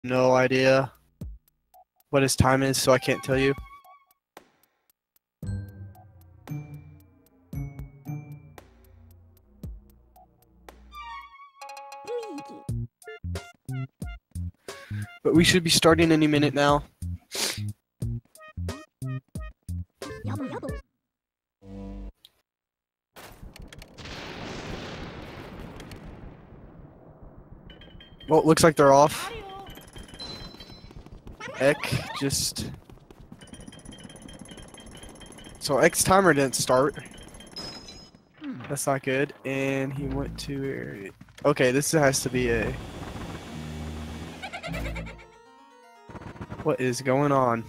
no idea what his time is, so I can't tell you. But we should be starting any minute now. Well, it looks like they're off. Ek just... So Ek's timer didn't start. That's not good. And he went to area. Okay, this has to be a... What is going on?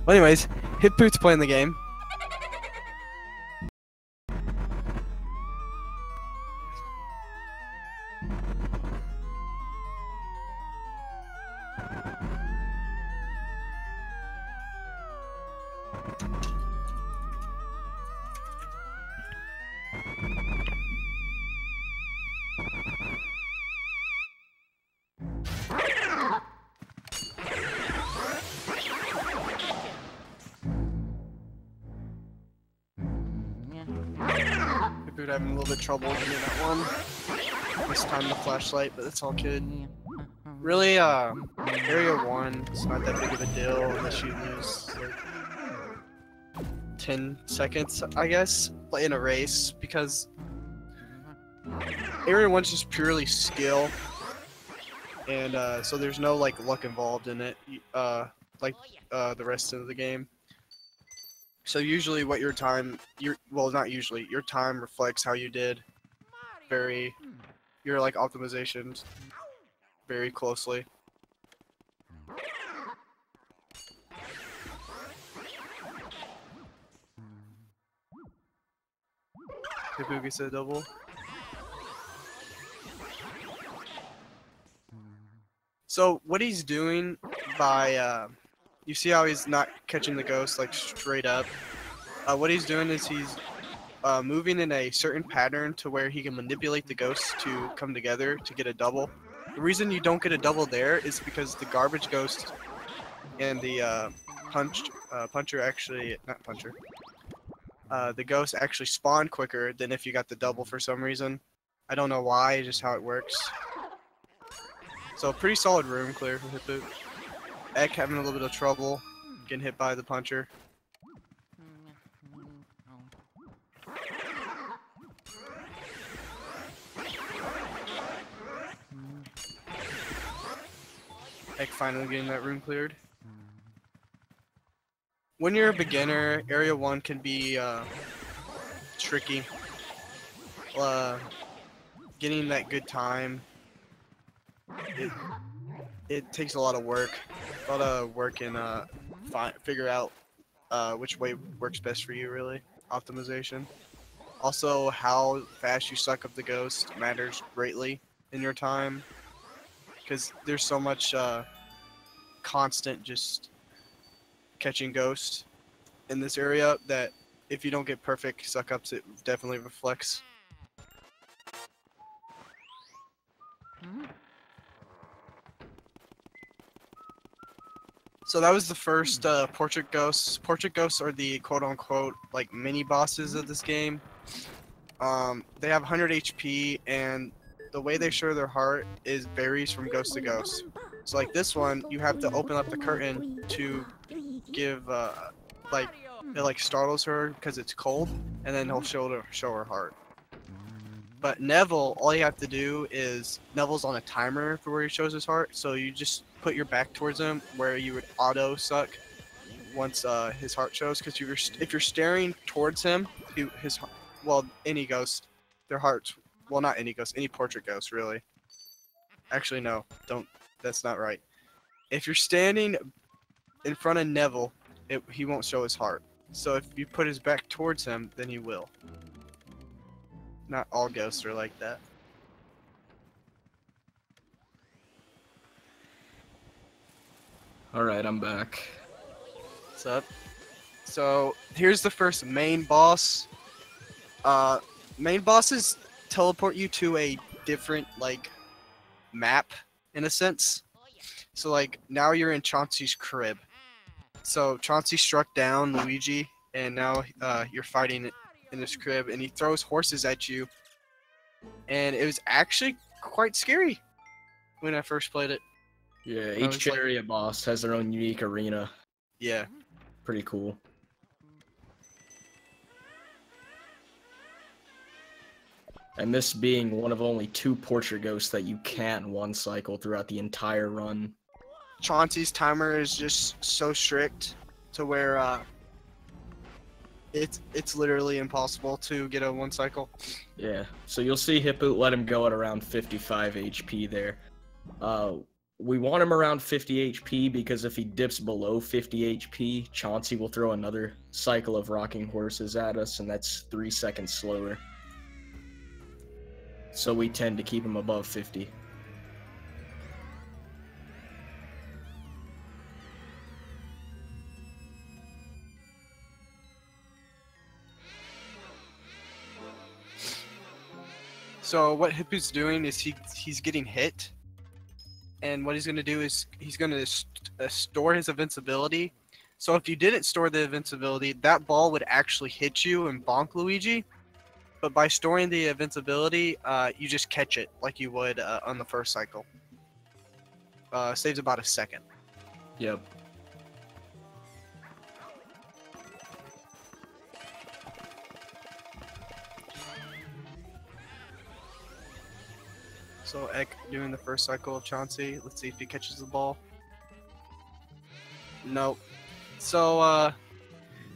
Well, anyways, Hipoot's playing the game. Hipoot having a little bit of trouble getting that one. This time the flashlight, but it's all good. Really, Area 1 is not that big of a deal unless you lose like 10 seconds, I guess, in a race, because Area 1's just purely skill, and so there's no like luck involved in it, like the rest of the game. So usually what your time, well, not usually, your time reflects how you did your like optimizations very closely. Hipoot gets a double. So what he's doing by, you see how he's not catching the ghost like straight up? What he's doing is he's moving in a certain pattern to where he can manipulate the ghosts to come together to get a double. The reason you don't get a double there is because the garbage ghost and the puncher actually, not puncher, the ghost actually spawn quicker than if you got the double for some reason. I don't know why, just how it works. So pretty solid room clear for Hipoot. Ek having a little bit of trouble getting hit by the puncher. Ek finally getting that room cleared. When you're a beginner, Area 1 can be tricky. Getting that good time, it takes a lot of work. And figure out which way works best for you, really. Optimization. Also, how fast you suck up the ghost matters greatly in your time, because there's so much constant just catching ghosts in this area that if you don't get perfect suck ups, it definitely reflects. So that was the first portrait ghosts. Portrait ghosts are the quote-unquote like mini bosses of this game. They have 100 HP, and the way they show their heart varies from ghost to ghost. So like this one, you have to open up the curtain to give it like startles her because it's cold, and then he'll show her heart. But Neville, all you have to do is Neville's on a timer for where he shows his heart, so you just put your back towards him where you would auto suck once his heart shows. Because if you're staring towards him, any ghost, their hearts, well, not any ghost, any portrait ghost really. Actually, no, that's not right. If you're standing in front of Neville, he won't show his heart. So if you put his back towards him, then he will. Not all ghosts are like that. Alright, I'm back. What's up? So here's the first main boss. Main bosses teleport you to a different like map in a sense. So like now you're in Chauncey's crib. So Chauncey struck down Luigi, and now you're fighting in his crib, and he throws horses at you, and it was actually quite scary when I first played it. Yeah, I each was like- chariot boss has their own unique arena. Yeah. Pretty cool. And this being one of only 2 portrait ghosts that you can't one cycle throughout the entire run. Chauncey's timer is just so strict to where it's literally impossible to get a one cycle. Yeah, so you'll see Hipoot let him go at around 55 HP there. We want him around 50 HP because if he dips below 50 HP, Chauncey will throw another cycle of rocking horses at us, and that's 3 seconds slower. So we tend to keep him above 50. So what Hipoot's doing is he's getting hit, and what he's going to do is he's going to store his invincibility. So if you didn't store the invincibility, that ball would actually hit you and bonk Luigi. But by storing the invincibility, you just catch it like you would on the first cycle. Saves about a second. Yep. So Ek doing the first cycle of Chauncey. Let's see if he catches the ball. Nope. So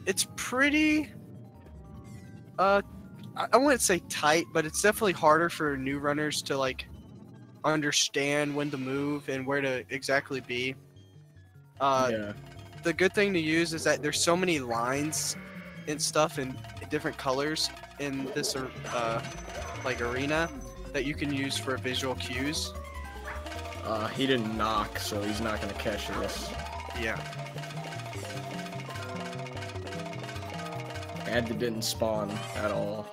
it's pretty I wouldn't say tight, but it's definitely harder for new runners to like understand when to move and where to exactly be. Yeah. The good thing to use is that there's so many lines and stuff in different colors in this like arena that you can use for visual cues. He didn't knock, so he's not gonna catch this. Yeah. And it didn't spawn at all.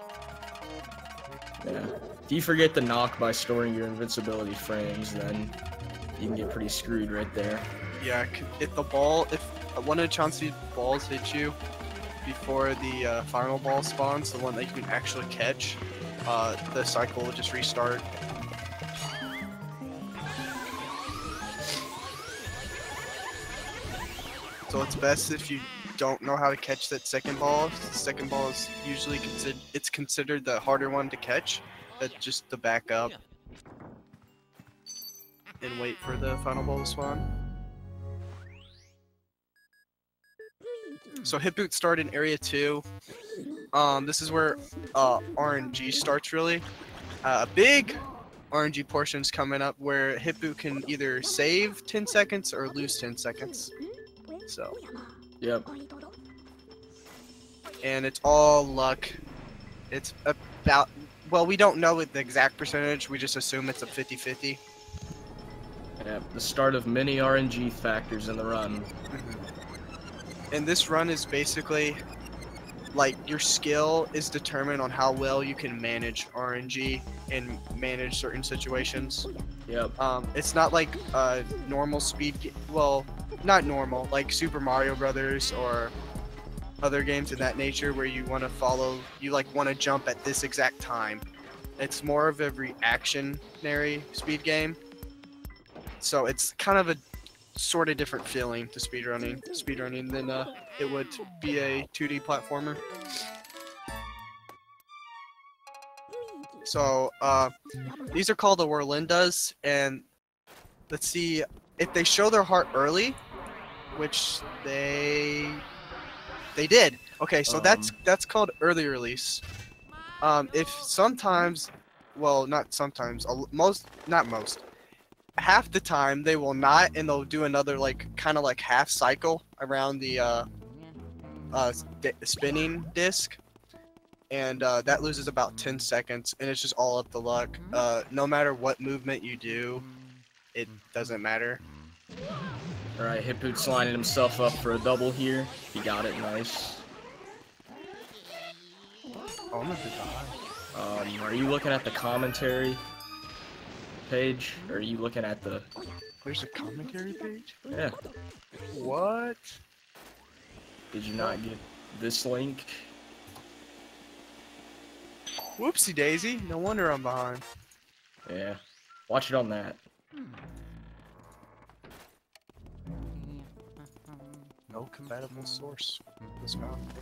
Yeah. If you forget to knock by storing your invincibility frames, then you can get pretty screwed right there. Yeah, if one of Chauncey's balls hits you before the final ball spawns, the one that you can actually catch, the cycle will just restart. So it's best if you don't know how to catch that second ball. The second ball is usually considered the harder one to catch. That's just to back up and wait for the final ball to spawn. So Hipoot started in Area 2. This is where RNG starts really. A big RNG portion's coming up where Hipoot can either save 10 seconds or lose 10 seconds. So. Yep. And it's all luck. It's about, well, we don't know the exact percentage. We just assume it's a 50-50. Yep. The start of many RNG factors in the run. And this run is basically like your skill is determined on how well you can manage RNG and manage certain situations. Yep. It's not like normal speed. Well, not normal, like Super Mario Brothers or other games of that nature where you want to jump at this exact time. It's more of a reactionary speed game. So it's kind of a sort of different feeling to speedrunning than it would be a 2D platformer. So these are called the Whirlindas, and let's see if they show their heart early, which they did. Okay, so that's called early release. If sometimes, well, not sometimes, half the time they will not, and they'll do another kind of like half cycle around the spinning disc, and that loses about 10 seconds, and it's just all up to luck. No matter what movement you do, it doesn't matter. Alright, Hipoot's lining himself up for a double here. He got it, nice. Oh, I'm gonna die. Are you looking at the commentary? page? Or are you looking at the... There's a commentary page? Yeah. What? Did you not get this link? Whoopsie daisy. No wonder I'm behind. Yeah. Watch it on that. No compatible source was found.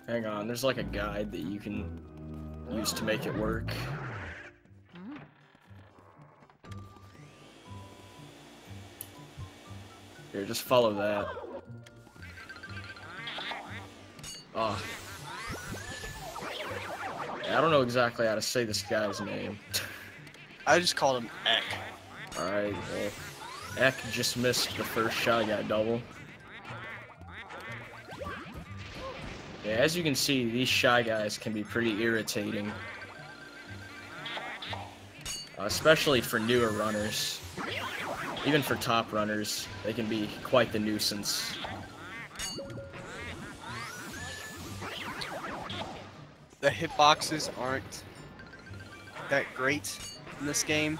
Hang on, there's like a guide that you can use to make it work. Here, just follow that. Oh. I don't know exactly how to say this guy's name. I just called him Ek. Alright, well, Ek just missed the first Shy Guy double. Yeah, as you can see, these Shy Guys can be pretty irritating. Especially for newer runners. Even for top runners, they can be quite the nuisance. The hitboxes aren't that great in this game.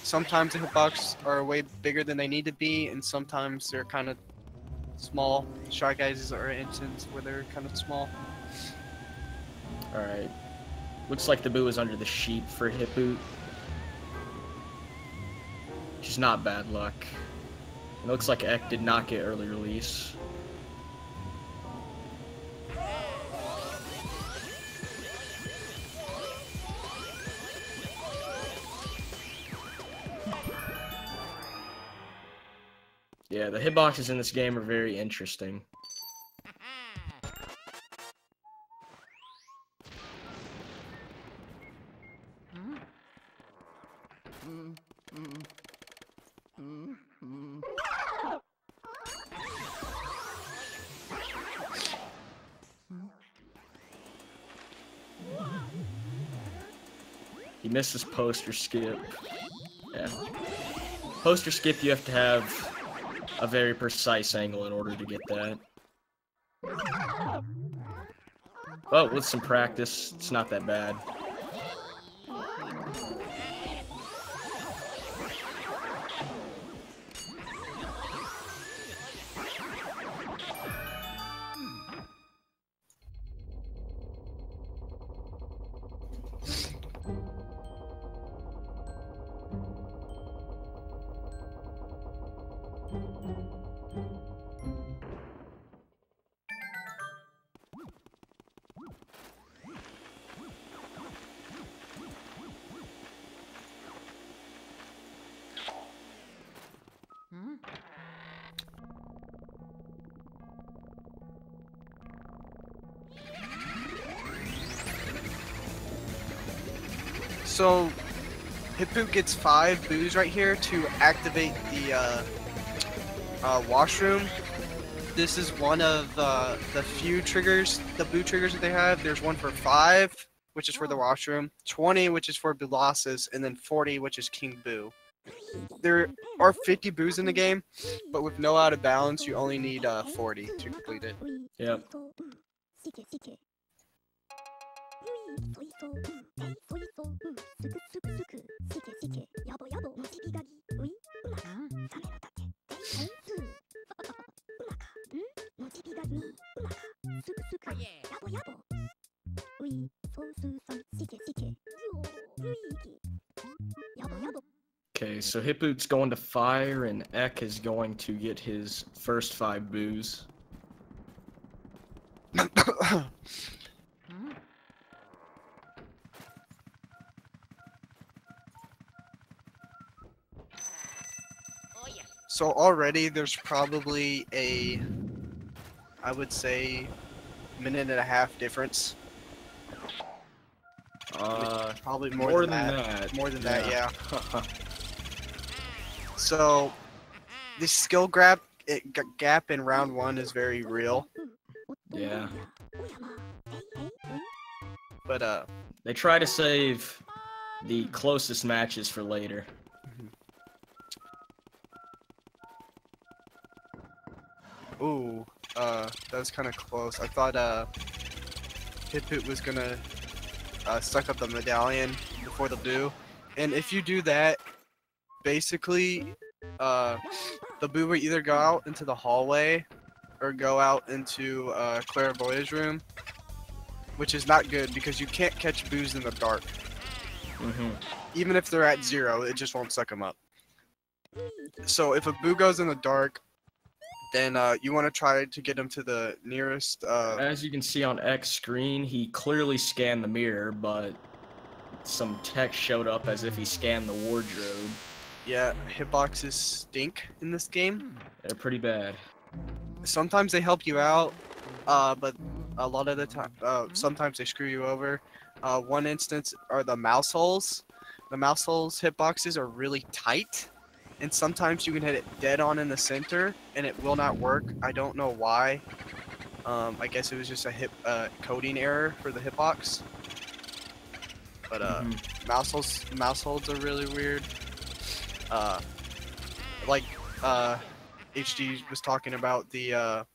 Sometimes the hitboxes are way bigger than they need to be, and sometimes they're kind of small. Shy Guys are an instance where they're kind of small. Alright. Looks like the boo is under the sheep for Hipoot. Which is not bad luck. It looks like Ek did not get early release. Yeah, the hitboxes in this game are very interesting. He missed his poster skip. Yeah. Poster skip, you have to have a very precise angle in order to get that. But with some practice, it's not that bad. So, Hipoot gets 5 boos right here to activate the washroom. This is one of the few triggers, the boo triggers that they have. There's one for 5, which is for the washroom, 20, which is for Bulossus, and then 40, which is King Boo. There are 50 boos in the game, but with no out of bounds, you only need 40 to complete it. Yep. Okay, so Hipoot's going to fire, and Ek is going to get his first 5 boos. So already there's probably a, I would say, minute and a half difference. Probably more than that. More than that, yeah. So the skill gap in round 1 is very real. Yeah. But they try to save the closest matches for later. Ooh, that was kind of close. I thought Hipoot was gonna suck up the medallion before the boo. And if you do that, basically, the boo will either go out into the hallway or go out into Clairvoyant's room, which is not good because you can't catch boos in the dark. Even if they're at 0, it just won't suck them up. So if a boo goes in the dark, then you want to try to get him to the nearest. As you can see on X screen, he clearly scanned the mirror, but some text showed up as if he scanned the wardrobe. Yeah, hitboxes stink in this game. They're pretty bad. Sometimes they help you out, but a lot of the time, sometimes they screw you over. One instance are the mouse holes. The mouse holes hitboxes are really tight, and sometimes you can hit it dead on in the center, and it will not work. I don't know why. I guess it was just a coding error for the hitbox. But mouse holes are really weird. Like HD was talking about, the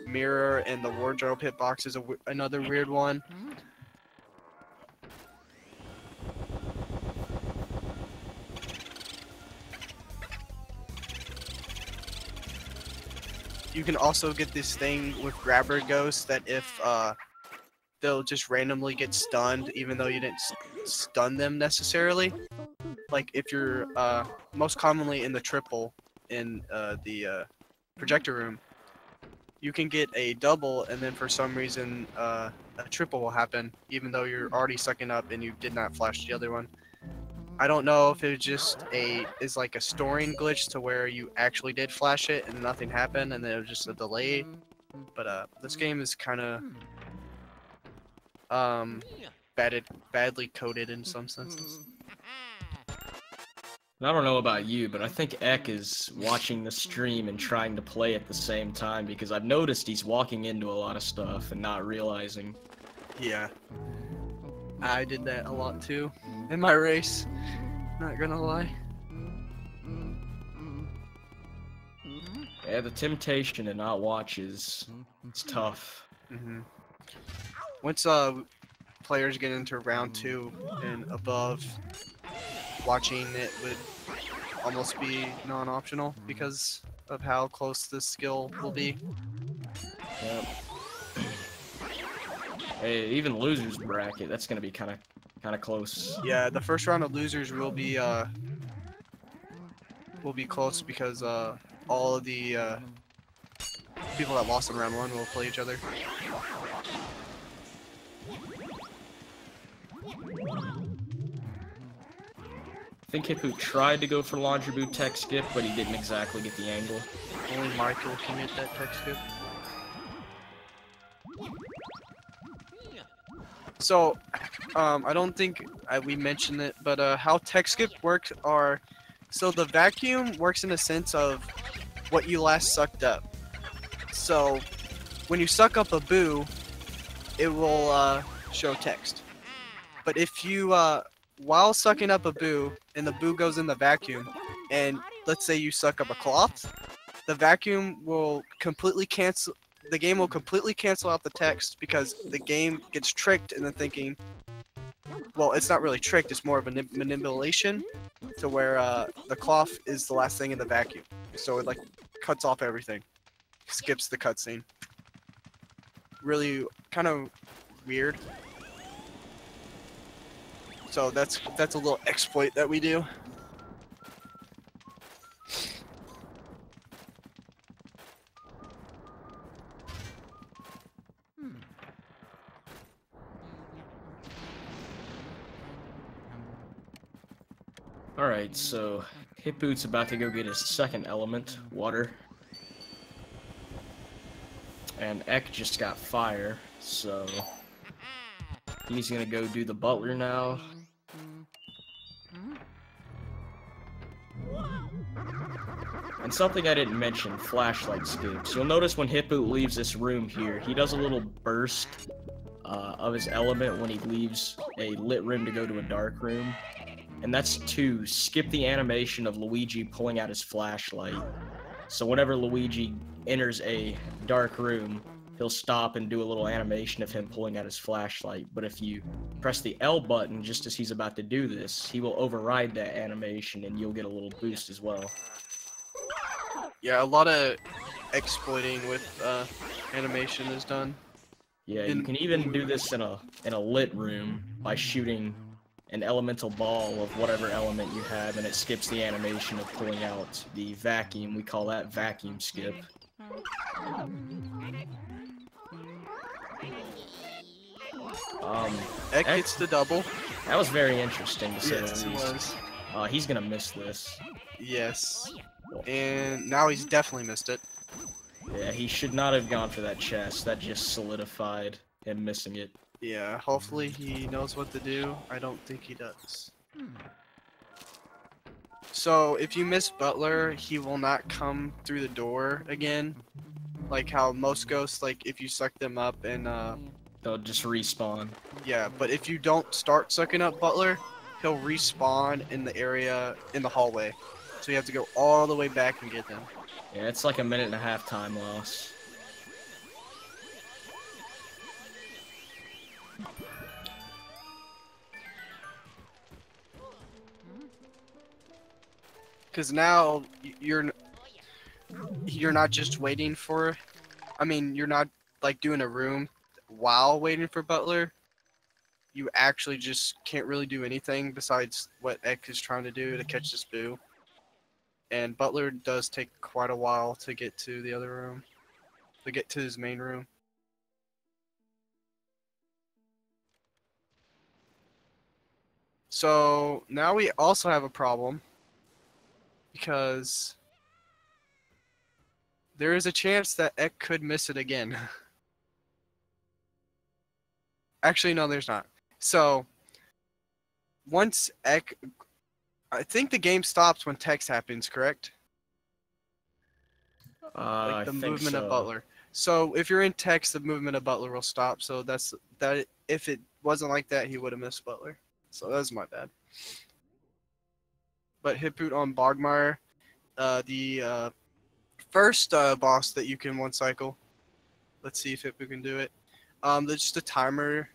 mirror and the wardrobe hitbox is another weird one. You can also get this thing with grabber ghosts that if they'll just randomly get stunned even though you didn't stun them necessarily. Like if you're most commonly in the triple in the projector room, you can get a double and then for some reason a triple will happen even though you're already sucking up and you did not flash the other one. I don't know if it just is like a storing glitch to where you actually did flash it and nothing happened and then it was just a delay. But this game is kind of badly coded in some senses. I don't know about you, but I think Ek is watching the stream and trying to play at the same time because I've noticed he's walking into a lot of stuff and not realizing. Yeah. I did that a lot too in my race, not gonna lie. Yeah, the temptation to not watch it's tough. Once players get into round 2 and above, watching it would almost be non-optional because of how close this skill will be. Yep. Hey, even losers bracket, that's gonna be kind of close. Yeah, the first round of losers will be close because all of the people that lost in round 1 will play each other. I think Hipoot tried to go for laundry boot tech skip, but he didn't exactly get the angle. Only Michael can get that tech skip. So, I don't think we mentioned it, but how tech skip works are, so the vacuum works in a sense of what you last sucked up. So, when you suck up a boo, it will show text. But if you, while sucking up a boo, and the boo goes in the vacuum, and let's say you suck up a cloth, the vacuum will completely cancel. The game will completely cancel out the text because the game gets tricked into thinking, well, it's not really tricked, it's more of a manipulation to where the cloth is the last thing in the vacuum. So it like cuts off everything, skips the cutscene. Really kind of weird. So that's a little exploit that we do. Alright, so Hipoot's about to go get his second element, water. And Ek just got fire, so he's gonna go do the butler now. And something I didn't mention, flashlight skips. You'll notice when Hipoot leaves this room here, he does a little burst of his element when he leaves a lit room to go to a dark room. And that's to skip the animation of Luigi pulling out his flashlight. So whenever Luigi enters a dark room, he'll stop and do a little animation of him pulling out his flashlight. But if you press the L button just as he's about to do this, he will override that animation and you'll get a little boost as well. Yeah, a lot of exploiting with animation is done. Yeah, you can even do this in a lit room by shooting an elemental ball of whatever element you have, and it skips the animation of pulling out the vacuum. We call that vacuum skip. Ek gets the double. That was very interesting to say Yes, the it least. was. He's gonna miss this. Yes. And now he's definitely missed it. Yeah, he should not have gone for that chest. That just solidified him missing it. Yeah, hopefully he knows what to do. I don't think he does. So if you miss Butler, he will not come through the door again. Like how most ghosts, like if you suck them up and They'll just respawn. yeah, but if you don't start sucking up Butler, he'll respawn in the area in the hallway. So you have to go all the way back and get them. Yeah, it's like a 1.5 time loss. Because now you're not just waiting for, I mean, you're not like doing a room while waiting for Butler. You actually just can't really do anything besides what Ek is trying to do to catch this boo. And Butler does take quite a while to get to the other room, to get to his main room. So now we also have a problem because there is a chance that Ek could miss it again. Actually, no, there's not. So once Ek, I think the game stops when text happens, correct? Like the movement of Butler. So if you're in text, the movement of Butler will stop. So that's that. If it wasn't like that, he would have missed Butler. So that's my bad. But Hipoot on Bogmire, the first boss that you can one cycle. Let's see if Hipoot can do it. There's just a timer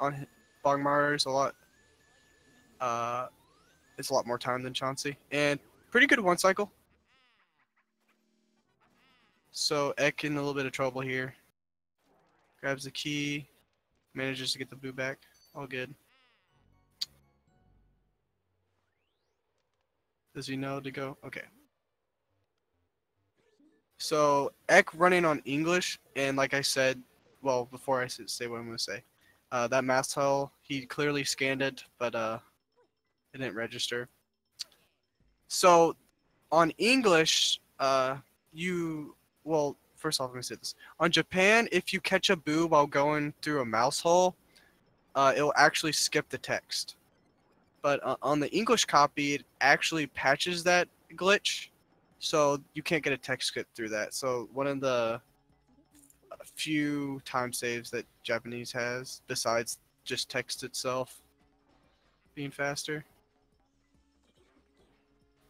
on Bogmire is a lot. It's a lot more time than Chauncey, and pretty good one cycle. So Ek in a little bit of trouble here. Grabs the key, manages to get the boo back. All good. Does he know to go? Okay. So Ek running on English, and like I said, well, before I say what I'm going to say, that mass hell, he clearly scanned it, but it didn't register. So on English, well, first off, I'm going to say this. On Japan, if you catch a boo while going through a mouse hole, it'll actually skip the text. But on the English copy, it actually patches that glitch, so you can't get a text skip through that. So one of the few time saves that Japanese has, besides just text itself being faster.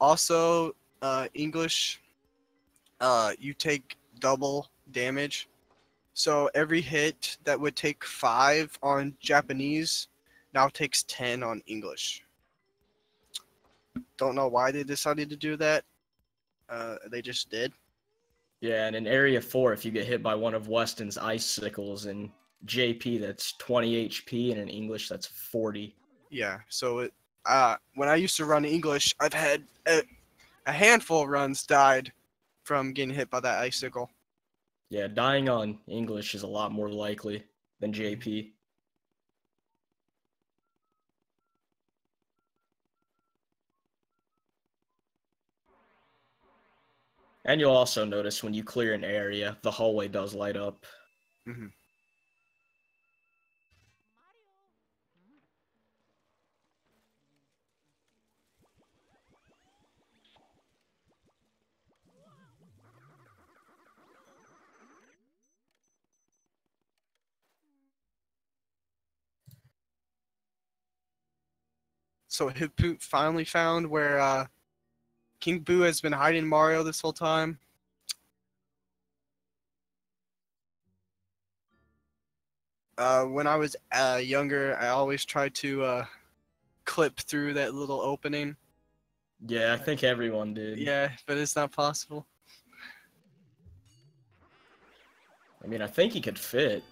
Also, English, you take double damage. So every hit that would take 5 on Japanese now takes 10 on English. Don't know why they decided to do that. They just did. Yeah, and in Area 4, if you get hit by one of Weston's icicles in JP, that's 20 HP, and in English, that's 40. Yeah, so when I used to run English, I've had a handful of runs died from getting hit by that icicle. Yeah, dying on English is a lot more likely than JP. And you'll also notice when you clear an area, the hallway does light up. Mm-hmm. So Hipoot finally found where King Boo has been hiding Mario this whole time. When I was younger, I always tried to clip through that little opening. Yeah, I think everyone did. Yeah, but it's not possible. I mean, I think he could fit.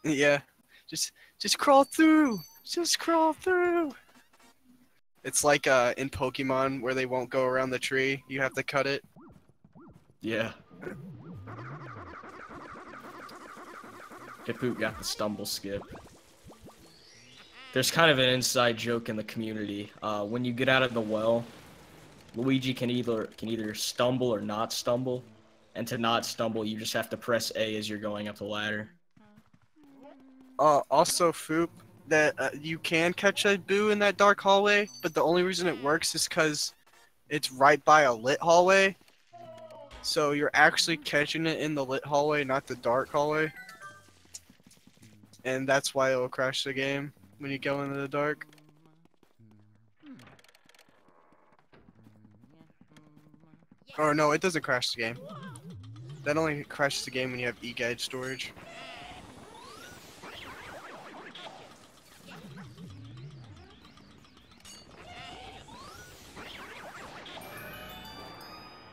Yeah, just crawl through. Just crawl through. It's like in Pokemon where they won't go around the tree. You have to cut it. Yeah. Hipoot got the stumble skip. There's kind of an inside joke in the community. When you get out of the well, Luigi can either stumble or not stumble. And to not stumble, you just have to press A as you're going up the ladder. Also, Foop, that you can catch a boo in that dark hallway, but the only reason it works is because it's right by a lit hallway. So you're actually catching it in the lit hallway, not the dark hallway. And that's why it will crash the game when you go into the dark. Or no, it doesn't crash the game. That only crashes the game when you have e-guide storage.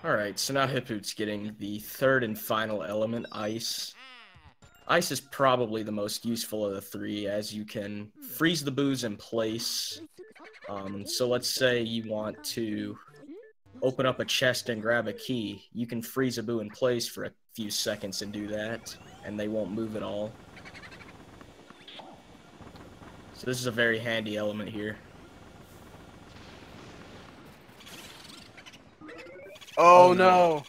Alright, so now Hipoot's getting the third and final element, Ice. Ice is probably the most useful of the three, as you can freeze the boos in place. So let's say you want to open up a chest and grab a key. You can freeze a boo in place for a few seconds and do that, and they won't move at all. So this is a very handy element here. Oh no!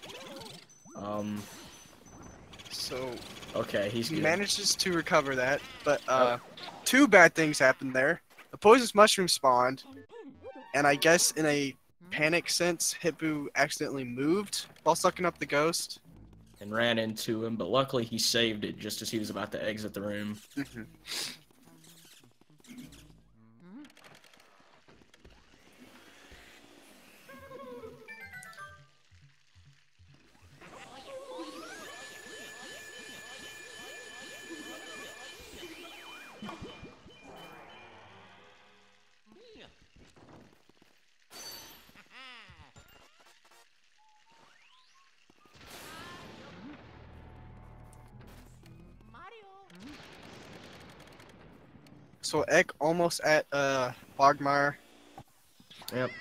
So okay, he's he good. manages to recover that, but two bad things happened there. The poisonous mushroom spawned, and I guess in a panic sense, Hipoot accidentally moved while sucking up the ghost. And ran into him, but luckily he saved it just as he was about to exit the room. So Ek almost at Bogmire. Yep.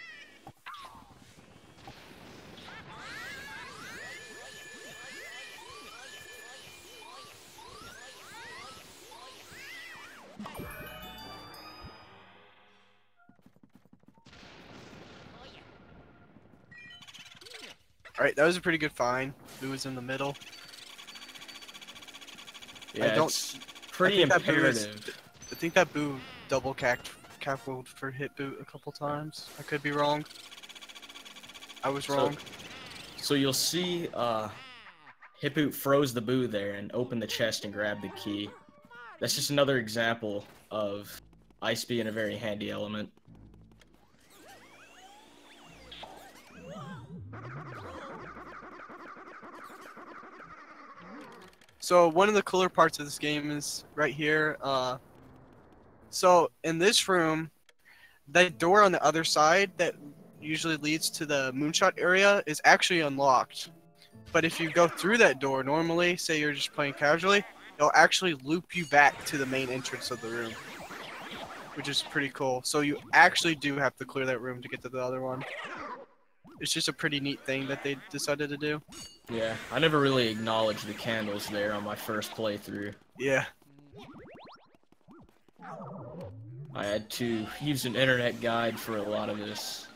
Alright, that was a pretty good find. Boo was in the middle. Yeah, it's pretty imperative. I think that Boo double cackled for Hipoot a couple times. I could be wrong. I was wrong. So you'll see Hipoot froze the Boo there and opened the chest and grabbed the key. That's just another example of Ice being a very handy element. So one of the cooler parts of this game is right here. So in this room, that door on the other side that usually leads to the moonshot area is actually unlocked. But if you go through that door normally, say you're just playing casually, it'll actually loop you back to the main entrance of the room, which is pretty cool. So you actually do have to clear that room to get to the other one. It's just a pretty neat thing that they decided to do. Yeah, I never really acknowledged the candles there on my first playthrough. Yeah. I had to use an internet guide for a lot of this.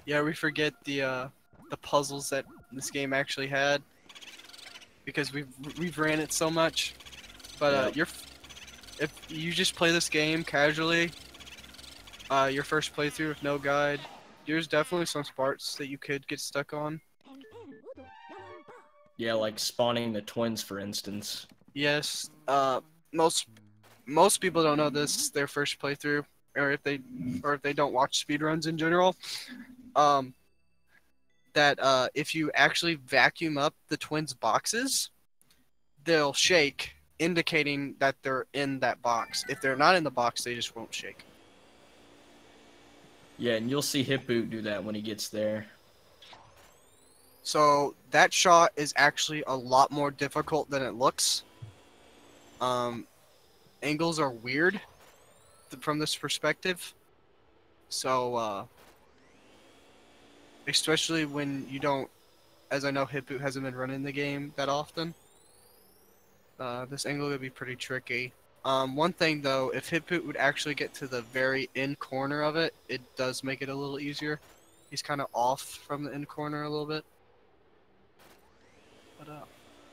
Yeah, we forget the puzzles that this game actually had because we've ran it so much. But if you just play this game casually, your first playthrough with no guide, there's definitely some parts that you could get stuck on. Yeah, like spawning the twins, for instance. Yes. Most people don't know this their first playthrough, or if they don't watch speedruns in general. um, that if you actually vacuum up the twins' boxes, they'll shake, indicating that they're in that box. If they're not in the box, they just won't shake. Yeah, and you'll see Hipoot do that when he gets there. So that shot is actually a lot more difficult than it looks. Angles are weird from this perspective. So, especially when you don't, as I know Hipoot hasn't been running the game that often, this angle would be pretty tricky. One thing though, if Hipoot would actually get to the very end corner of it, it does make it a little easier. He's kind of off from the end corner a little bit. But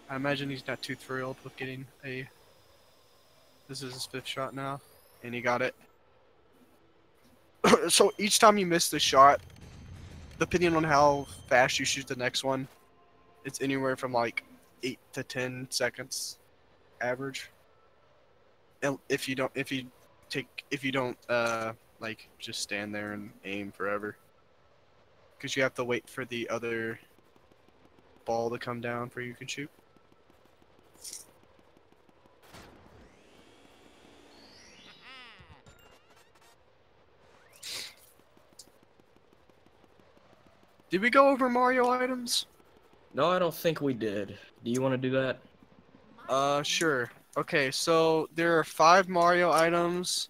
I imagine he's not too thrilled with getting a... This is his 5th shot now, and he got it. So each time you miss the shot, depending on how fast you shoot the next one, it's anywhere from like 8 to 10 seconds average. And if you don't like just stand there and aim forever, because you have to wait for the other ball to come down before you can shoot. Did we go over Mario items? No, I don't think we did. Do you want to do that? Sure. Okay, so there are 5 Mario items: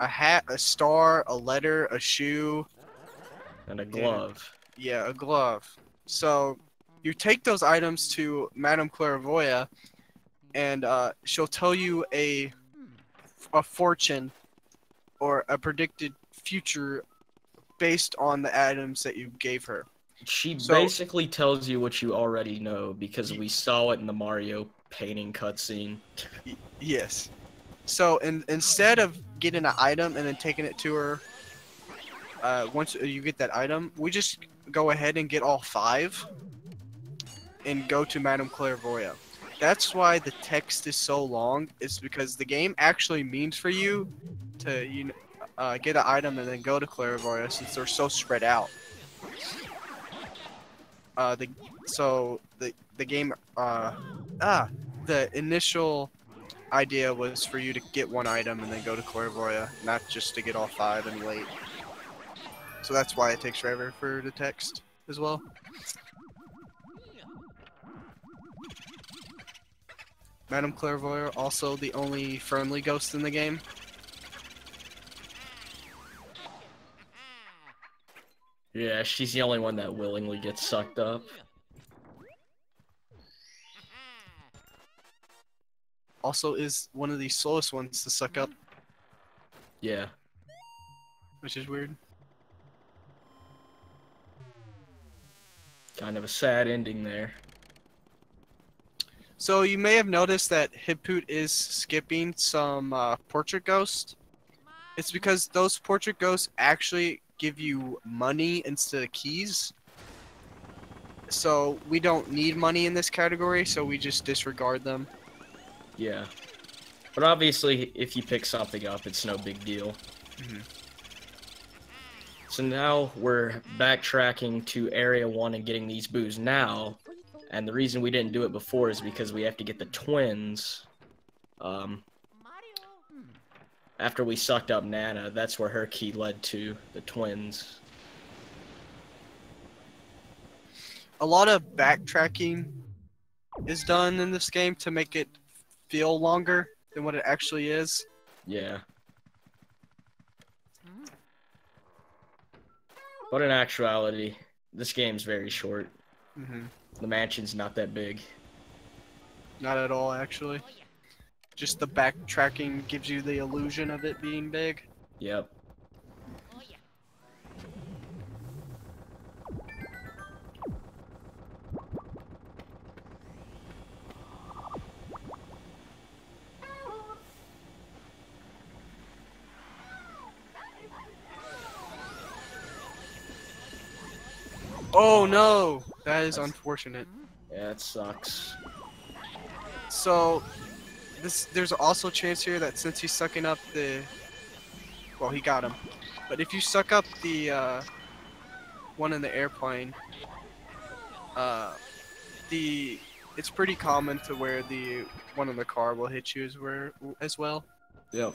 a hat, a star, a letter, a shoe, And a glove. yeah, a glove. So you take those items to Madame Clairvoyant, and she'll tell you a fortune or a predicted future based on the items that you gave her. She basically tells you what you already know because we saw it in the Mario painting cutscene. Yes. So instead of getting an item and then taking it to her, once you get that item, we just go ahead and get all 5 and go to Madame Clairvoyant. That's why the text is so long. It's because the game actually means for you to get an item and then go to Clairvoyant since they're so spread out. The initial idea was for you to get one item and then go to Clairvoyant, not just to get all 5 and wait. So that's why it takes forever for the text as well. Madame Clairvoyant, also the only friendly ghost in the game. Yeah, she's the only one that willingly gets sucked up. Also is one of the slowest ones to suck up. Yeah. Which is weird. Kind of a sad ending there. So you may have noticed that Hipoot is skipping some portrait ghosts. It's because those portrait ghosts actually give you money instead of keys. So we don't need money in this category, so we just disregard them. Yeah. But obviously, if you pick something up, it's no big deal. Mm-hmm. So now we're backtracking to Area 1 and getting these boos now. And the reason we didn't do it before is because we have to get the twins. After we sucked up Nana, that's where her key led to, the twins. A lot of backtracking is done in this game to make it feel longer than what it actually is. Yeah. But in actuality, this game's very short. Mm-hmm. The mansion's not that big. Not at all, actually. Just the backtracking gives you the illusion of it being big. Yep. Oh no! That is unfortunate. Yeah, it sucks. So, there's also a chance here that since he's sucking up the... Well, he got him. But if you suck up the one in the airplane, it's pretty common to where the one in the car will hit you as well. Yep.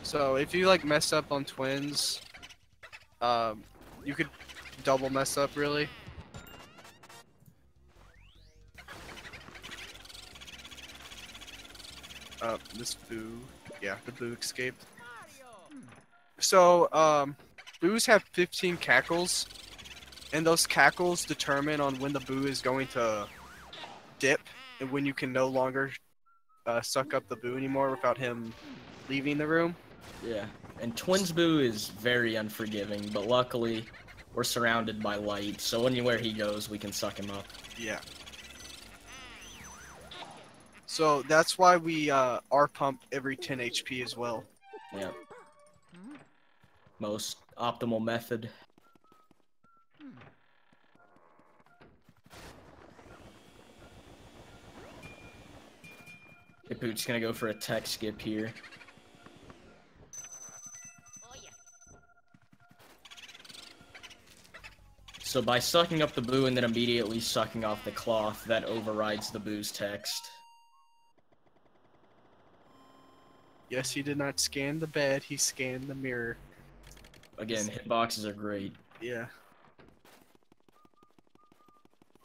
So if you like mess up on twins, you could double mess up really. This Boo, yeah, the Boo escaped. So Boos have 15 cackles, and those cackles determine on when the Boo is going to dip, and when you can no longer suck up the Boo anymore without him leaving the room. Yeah, and Twins Boo is very unforgiving, but luckily we're surrounded by light, so anywhere he goes, we can suck him up. Yeah. So that's why we R pump every 10 HP as well. Yeah. Most optimal method. Hipoot's gonna go for a tech skip here. So by sucking up the Boo and then immediately sucking off the cloth, that overrides the Boo's text. Yes, he did not scan the bed, he scanned the mirror. Again, hitboxes are great. Yeah.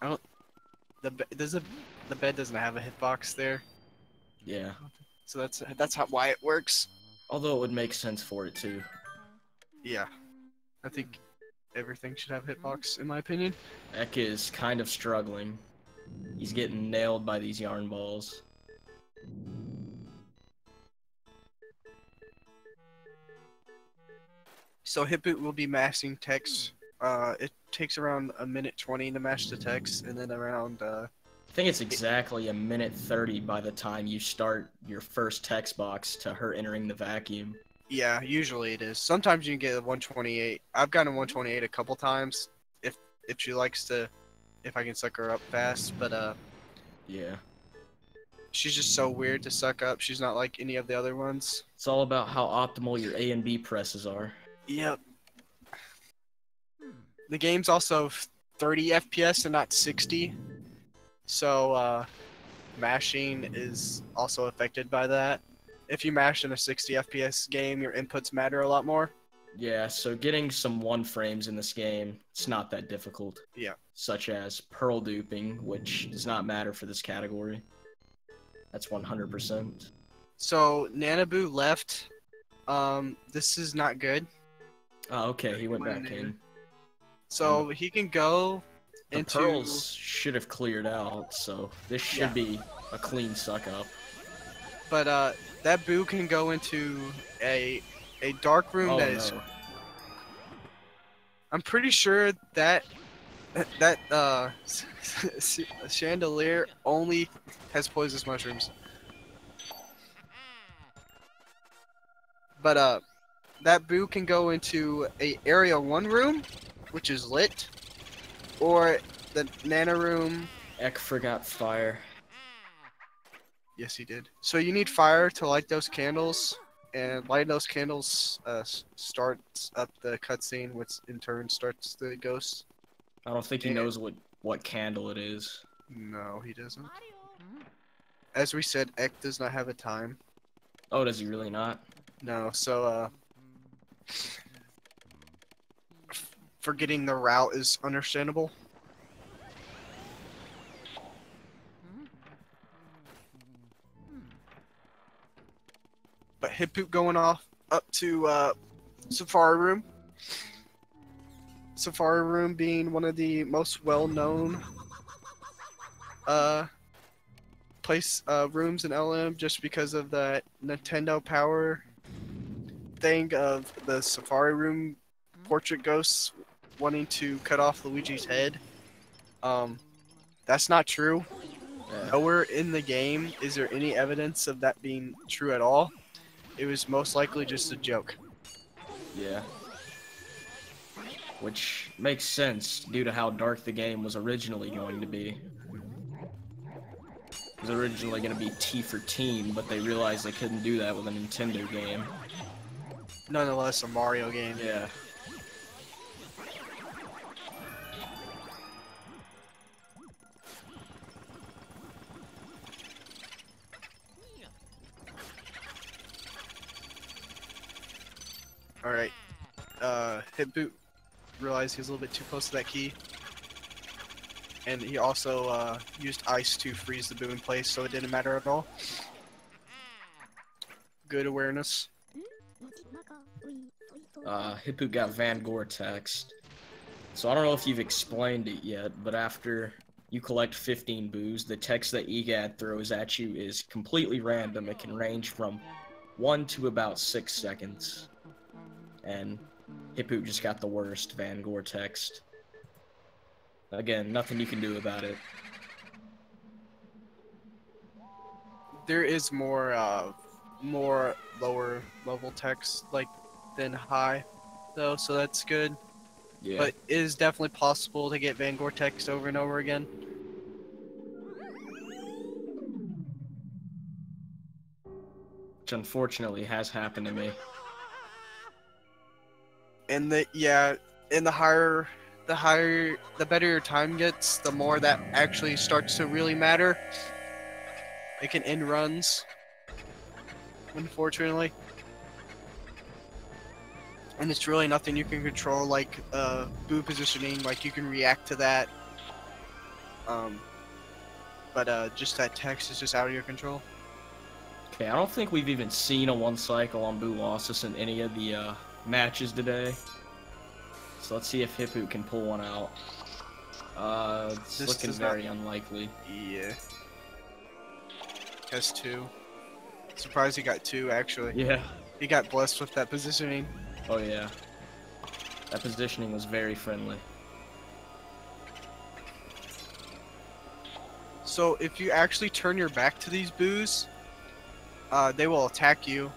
I don't... The bed doesn't have a hitbox there. Yeah. So that's why it works. Although it would make sense for it too. Yeah. I think everything should have a hitbox, in my opinion. Ek is kind of struggling. He's getting nailed by these yarn balls. So Hipoot will be mashing text. It takes around a minute 20 to mash the text, and then around I think it's exactly a minute 30 by the time you start your first text box to her entering the vacuum. yeah, usually it is. Sometimes you can get a 128. I've gotten a 128 a couple times if she likes to, if I can suck her up fast. But Yeah. she's just so weird to suck up. She's not like any of the other ones. It's all about how optimal your A and B presses are. Yep. The game's also 30 FPS and not 60. So mashing is also affected by that. If you mash in a 60 FPS game, your inputs matter a lot more. Yeah, so getting some one frames in this game, it's not that difficult. Yeah. Such as pearl duping, which does not matter for this category. That's 100%. So Nanaboo left. This is not good. Oh, okay, he went back in. So he can go The into... pearls should have cleared out, so this should be a clean suck up. But that Boo can go into a dark room that is... No. I'm pretty sure that chandelier only has poisonous mushrooms. But that Boo can go into a Area 1 room, which is lit, or the Nana room. Ek forgot fire. Yes, he did. So you need fire to light those candles, and lighting those candles starts up the cutscene, which in turn starts the ghost. I don't think he knows what candle it is. No, he doesn't. As we said, Ek does not have a time. Oh, does he really not? No, so forgetting the route is understandable. But Hipoot going off up to Safari Room. Safari Room being one of the most well-known rooms in LM, just because of that Nintendo Power thing of the Safari Room portrait ghosts wanting to cut off Luigi's head. That's not true. Yeah. Nowhere in the game is there any evidence of that being true at all. It was most likely just a joke. Yeah. Which makes sense due to how dark the game was originally going to be. It was originally going to be T for teen, but they realized they couldn't do that with a Nintendo game. Nonetheless, a Mario game. Yeah. Alright. Hipoot realized he was a little bit too close to that key. And he also used ice to freeze the boo in place, so it didn't matter at all. Good awareness. Hipoot got Van Gore-Tex. So I don't know if you've explained it yet, but after you collect 15 boos, the text that EGAD throws at you is completely random. It can range from 1 to about 6 seconds. And Hipoot just got the worst Van Gore-Tex. Again, nothing you can do about it. There is more lower level text than high, though, so that's good. Yeah. But it is definitely possible to get Van Gore text over and over again. Which unfortunately has happened to me. And the better your time gets, the more that actually starts to really matter. It can end runs, unfortunately. And it's really nothing you can control, like boo positioning, like you can react to that. But just that text is just out of your control. Okay, I don't think we've even seen a 1 cycle on Boo Losses in any of the matches today. So let's see if Hipoot can pull one out. It's looking very unlikely. Yeah. Has 2. Surprised he got 2, actually. Yeah. He got blessed with that positioning. Oh yeah. That positioning was very friendly. So if you actually turn your back to these boos, they will attack you.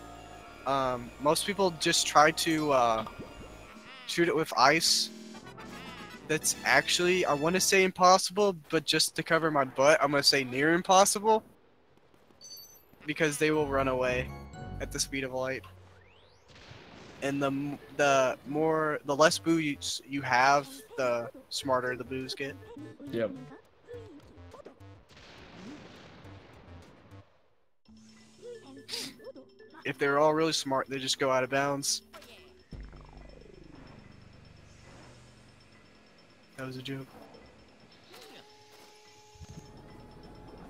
Most people just try to shoot it with ice. That's actually, I want to say impossible, but just to cover my butt, I'm going to say near impossible. Because they will run away at the speed of light. And the less boo you have, the smarter the boos get. Yep. If they're all really smart, they just go out of bounds. That was a joke.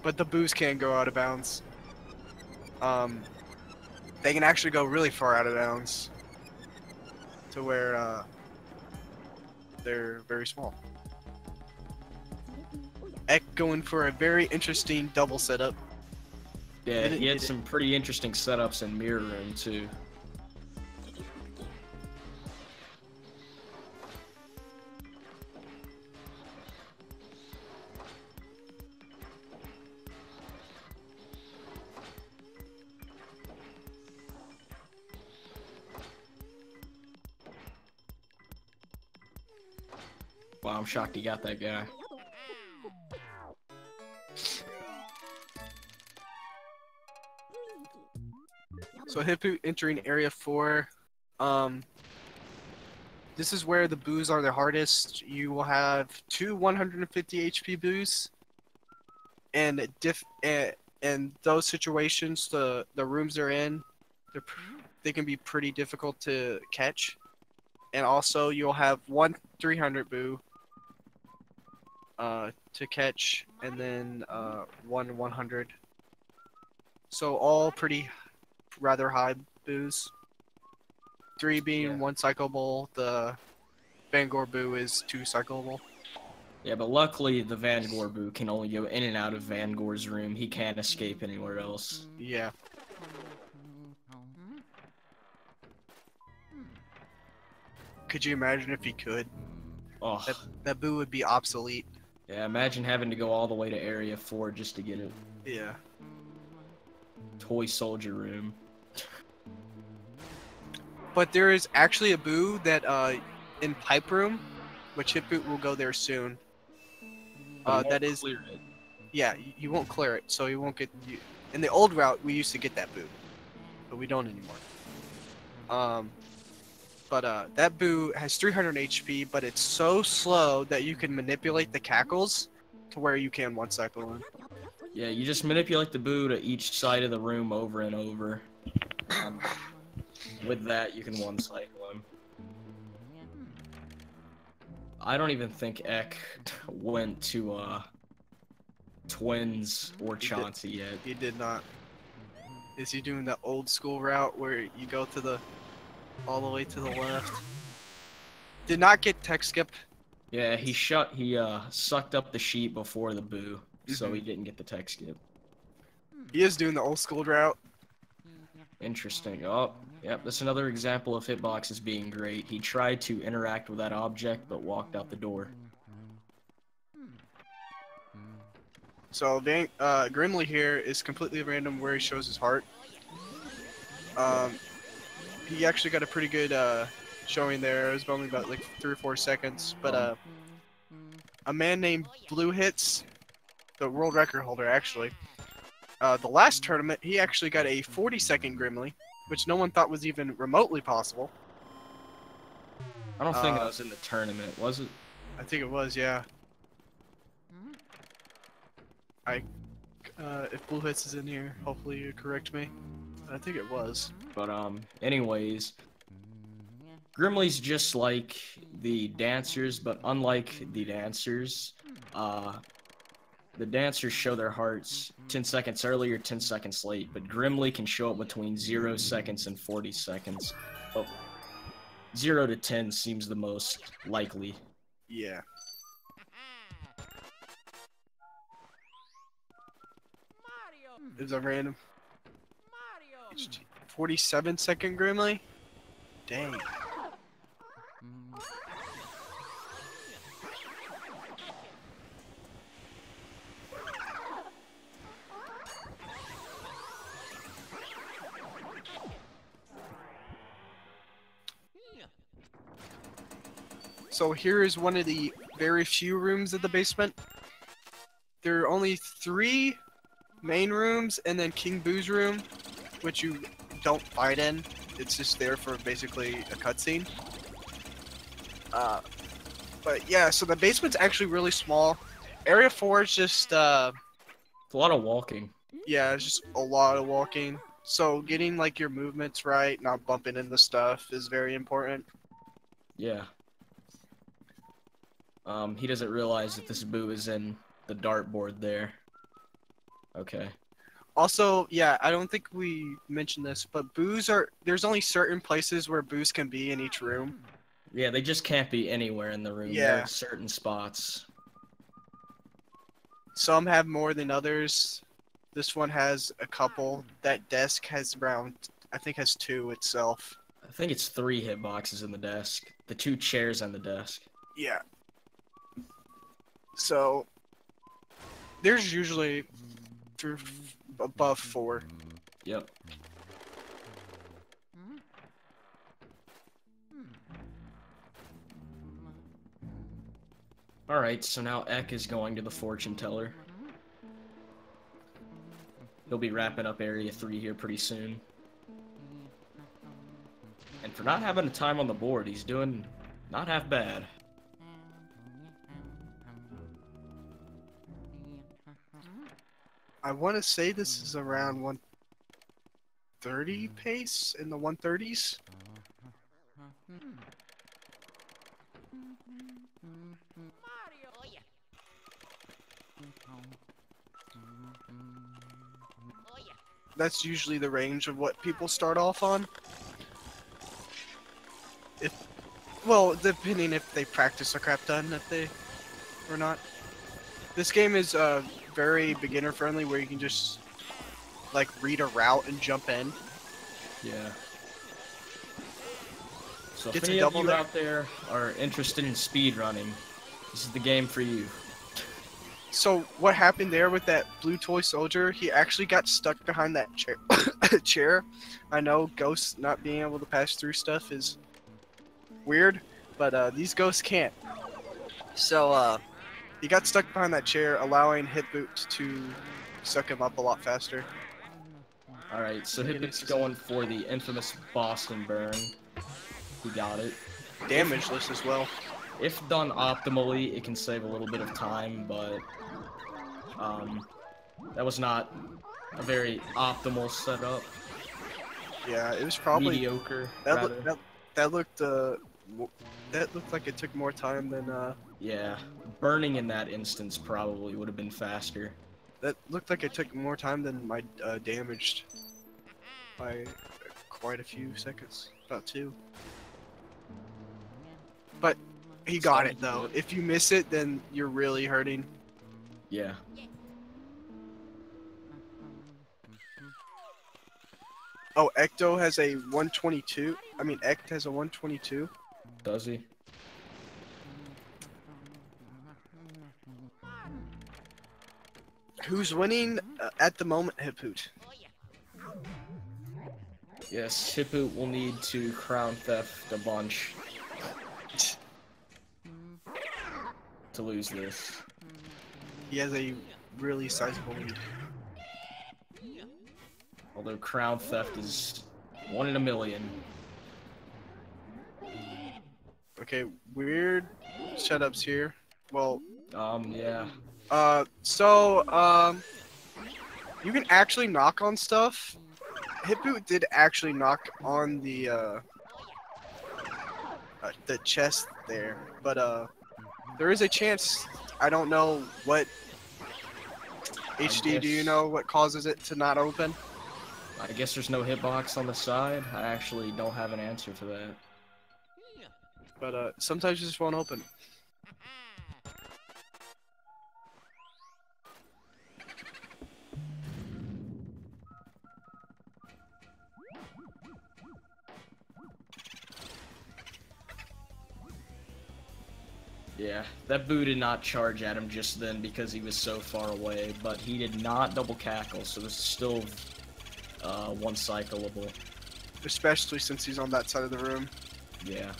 But the boos can go out of bounds. They can actually go really far out of bounds. To where they're very small. Ek going for a very interesting double setup. Yeah, he had some pretty interesting setups in Mirror Room too. Wow, I'm shocked he got that guy. So Hipoot entering area 4. This is where the boos are the hardest. You will have 2 150 HP boos. And in those situations, the rooms they're in, they can be pretty difficult to catch. And also you'll have 1 300 boo to catch, and then 1 100. So all rather high boos. 3 being 1 cyclable, the Van Gore boo is 2 cyclable. Yeah, but luckily the Van Gore boo can only go in and out of Van Gore's room. He can't escape anywhere else. Yeah. Could you imagine if he could? Oh. That boo would be obsolete. Yeah, imagine having to go all the way to Area 4 just to get it. Yeah. Toy soldier room. But there is actually a boo that in Pipe Room, which Hipoot will go there soon. That is, yeah, you won't clear it, so you won't get. In the old route, we used to get that boo, but we don't anymore. But that boo has 300 HP, but it's so slow that you can manipulate the cackles to where you can 1 cycle in. Yeah, you just manipulate the boo to each side of the room over and over. With that, you can 1 cycle him. I don't even think Ek went to Twins or Chauncey yet. He did not. Is he doing the old school route where you go to the all the way to the left? Did not get tech skip. Yeah, he sucked up the sheet before the boo, so he didn't get the tech skip. He is doing the old school route. Interesting. Oh, yep, that's another example of hitboxes being great. He tried to interact with that object, but walked out the door. So Grimly here is completely random where he shows his heart. He actually got a pretty good showing there. It was only about like 3 or 4 seconds, but a man named Blue Hits, the world record holder actually, the last tournament he actually got a 40-second Grimly, which no one thought was even remotely possible. I don't think it was in the tournament, was it? I think it was, yeah. If Blue Hits is in here, hopefully you correct me. I think it was. But anyways, Grimly's just like the dancers, but unlike the dancers, the dancers show their hearts 10 seconds early or 10 seconds late, but Grimly can show up between 0 seconds and 40 seconds. Oh, 0 to 10 seems the most likely. Yeah. It was a random 47-second Grimly? Dang. So here is one of the very few rooms of the basement. There are only 3 main rooms and then King Boo's room, which you don't fight in. It's just there for basically a cutscene. But yeah, so the basement's actually really small. Area 4 is just It's a lot of walking. yeah, it's just a lot of walking. So getting like your movements right, not bumping into stuff is very important. Yeah. He doesn't realize that this boo is in the dartboard there. Okay. Also, yeah, I don't think we mentioned this, but there's only certain places where boos can be in each room. Yeah, they just can't be anywhere in the room. Yeah. There are certain spots. Some have more than others. This one has a couple. That desk has around, I think has 2 itself. I think it's 3 hitboxes in the desk. The 2 chairs on the desk. Yeah. So, there's usually above 4. Yep. Alright, so now Ek is going to the fortune teller. He'll be wrapping up Area 3 here pretty soon. And for not having a time on the board, he's doing not half bad. I want to say this is around 130 pace, in the 130s. That's usually the range of what people start off on. Well, depending if they practice a crap ton, or not. This game is very beginner friendly, where you can just like read a route and jump in. Yeah. So if Gets a any of double you there. out there are interested in speedrunning, this is the game for you. So what happened there with that blue toy soldier? He actually got stuck behind that chair. I know ghosts not being able to pass through stuff is weird, but these ghosts can't. So he got stuck behind that chair, allowing Hipoot to suck him up a lot faster. Alright, so Hipoot's going for the infamous Boston burn. He got it. Damageless as well. If done optimally, it can save a little bit of time, but that was not a very optimal setup. Yeah, it was probably mediocre. that looked That looked like it took more time than Yeah, burning in that instance probably would have been faster. that looked like it took more time than my damaged by quite a few seconds, about 2. But he got it though. If you miss it, then you're really hurting. Yeah. Oh, Ecto has a 122. I mean, Ect has a 122. Does he? Who's winning at the moment, Hipoot? Yes, Hipoot will need to crown theft a bunch to lose this. He has a really sizable lead. Although crown theft is 1 in a million. Okay, weird setups here. Well, Yeah. You can actually knock on stuff. Hipoot did actually knock on the chest there, but there is a chance. I don't know what. HD, do you know what causes it to not open? I guess there's no hitbox on the side. I actually don't have an answer for that. But sometimes it just won't open. Yeah, that boo did not charge at him just then because he was so far away, but he did not double cackle, so this is still one cycleable. Especially since he's on that side of the room. Yeah,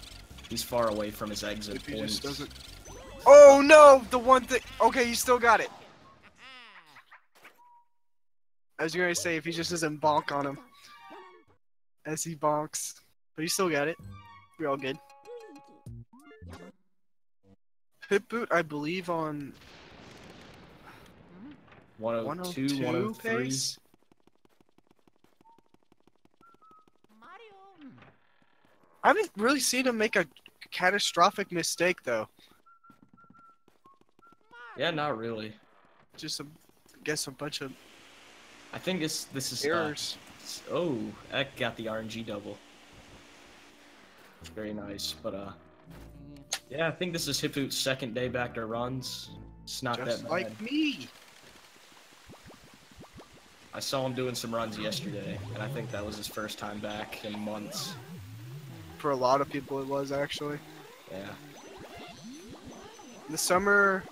he's far away from his exit If he points. just doesn't. Oh no! The one thing. Okay, he still got it. I was gonna say if he just doesn't bonk on him, as he bonks, but he still got it. We're all good. Hipoot, I believe on 102, 103. pace. I haven't really seen him make a catastrophic mistake though. Yeah, not really. Just guess a bunch of I think this is errors. Oh, Ek got the RNG double. Very nice, but yeah, I think this is Hipoot's second day back to runs. It's not Just that bad. like me. I saw him doing some runs yesterday, and I think that was his first time back in months. For a lot of people, it was actually. Yeah. The summer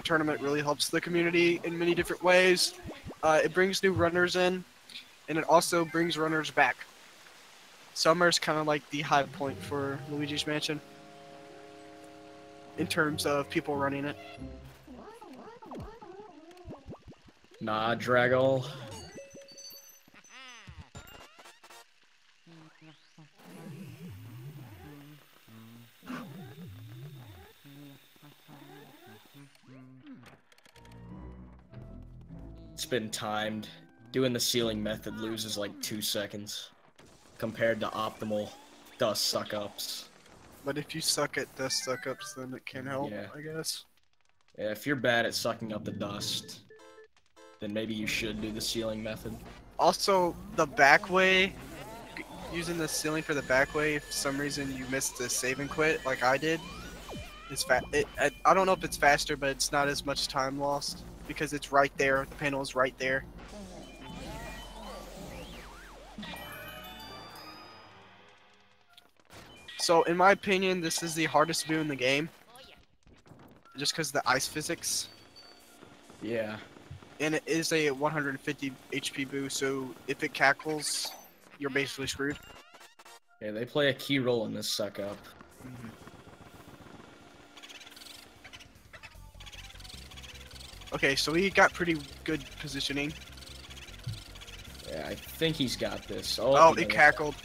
tournament really helps the community in many different ways. It brings new runners in, and it also brings runners back. Summer's kind of like the high point for Luigi's Mansion in terms of people running it. Nah, Draggle. It's been timed. Doing the ceiling method loses like 2 seconds compared to optimal dust suck-ups. But if you suck at dust suck-ups, then it can help, Yeah. I guess. Yeah, if you're bad at sucking up the dust, then maybe you should do the ceiling method. Also, The back way, using the ceiling for the back way, if for some reason you missed the save and quit like I did, it's I don't know if it's faster, but it's not as much time lost because it's right there. The panel is right there. So, in my opinion, this is the hardest boo in the game. Just because of the ice physics. yeah. And it is a 150 HP boo, so if it cackles, you're basically screwed. Yeah, they play a key role in this suck-up. Okay, so he got pretty good positioning. Yeah, I think he's got this. Oh, he it doesn't. cackled.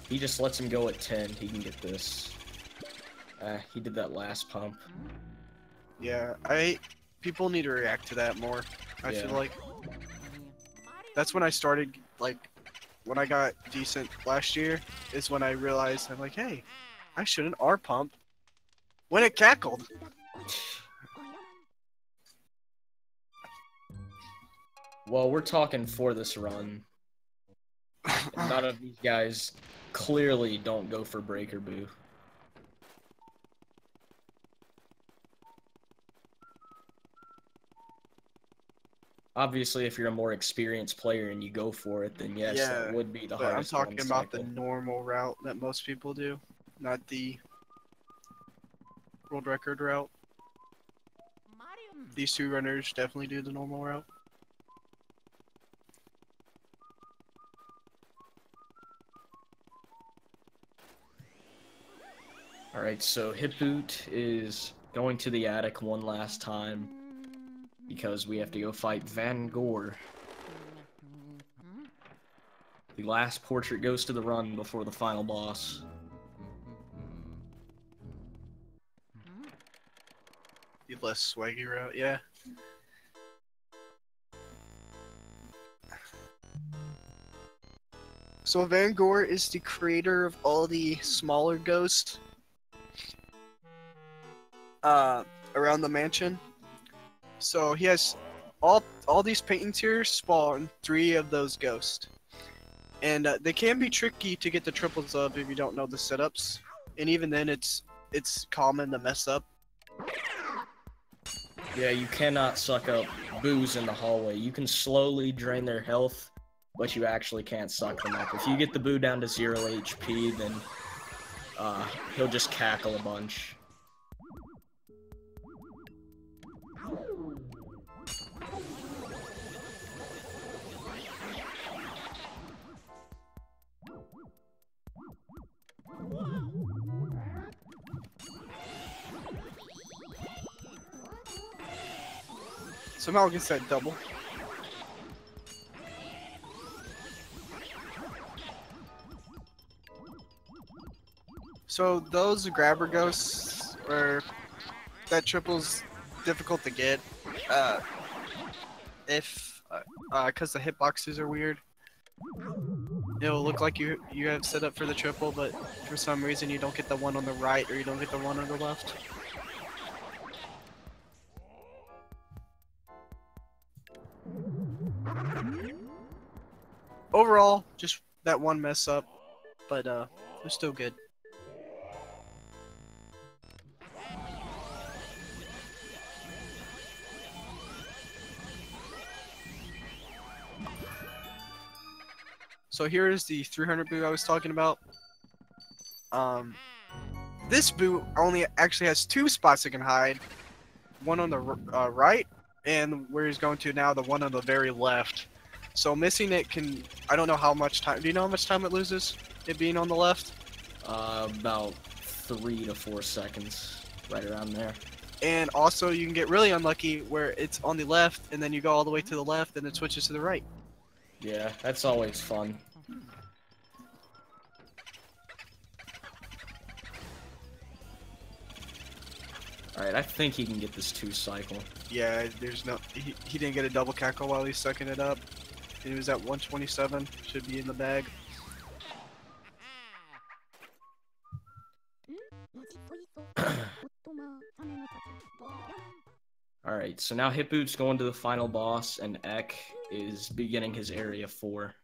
He just lets him go at 10. He can get this. He did that last pump. Yeah, people need to react to that more. I feel like that's when I started, like, when I got decent last year, is when I realized, I'm like, hey, I shouldn't R pump when it cackled. Well, we're talking for this run. And none of these guys clearly don't go for Breaker Boo. Obviously, if you're a more experienced player and you go for it, then yes, that would be the hardest I'm talking about cycle. the normal route that most people do, not the world record route. These two runners definitely do the normal route. Alright, so Hipoot is going to the attic one last time because we have to go fight Van Gore. The last portrait goes to the run before the final boss. The less swaggy route, yeah. So Van Gore is the creator of all the smaller ghosts around the mansion. So he has all these paintings here spawn 3 of those ghosts. And they can be tricky to get the triples of if you don't know the setups. And even then it's common to mess up. Yeah, you cannot suck up boos in the hallway. You can slowly drain their health, but you actually can't suck them up. If you get the boo down to 0 HP, then he'll just cackle a bunch. Somehow gets that double. So those grabber ghosts, or that triple's difficult to get, because the hitboxes are weird. It'll look like you have set up for the triple, but for some reason you don't get the one on the right or you don't get the one on the left. Overall, just that one mess up, but they're still good. So here is the 300 boo I was talking about. This boo only actually has 2 spots it can hide. One on the right, and where he's going to now, the one on the very left. So missing it can, I don't know how much time, do you know how much time it loses, it being on the left? About 3 to 4 seconds, right around there. And also you can get really unlucky where it's on the left, and then you go all the way to the left, and it switches to the right. Yeah, that's always fun. Alright, I think he can get this 2 cycle. Yeah, there's no, he didn't get a double cackle while he's sucking it up. And he was at 127, should be in the bag. Alright, so now Hipoot's going to the final boss, and Ek is beginning his area 4.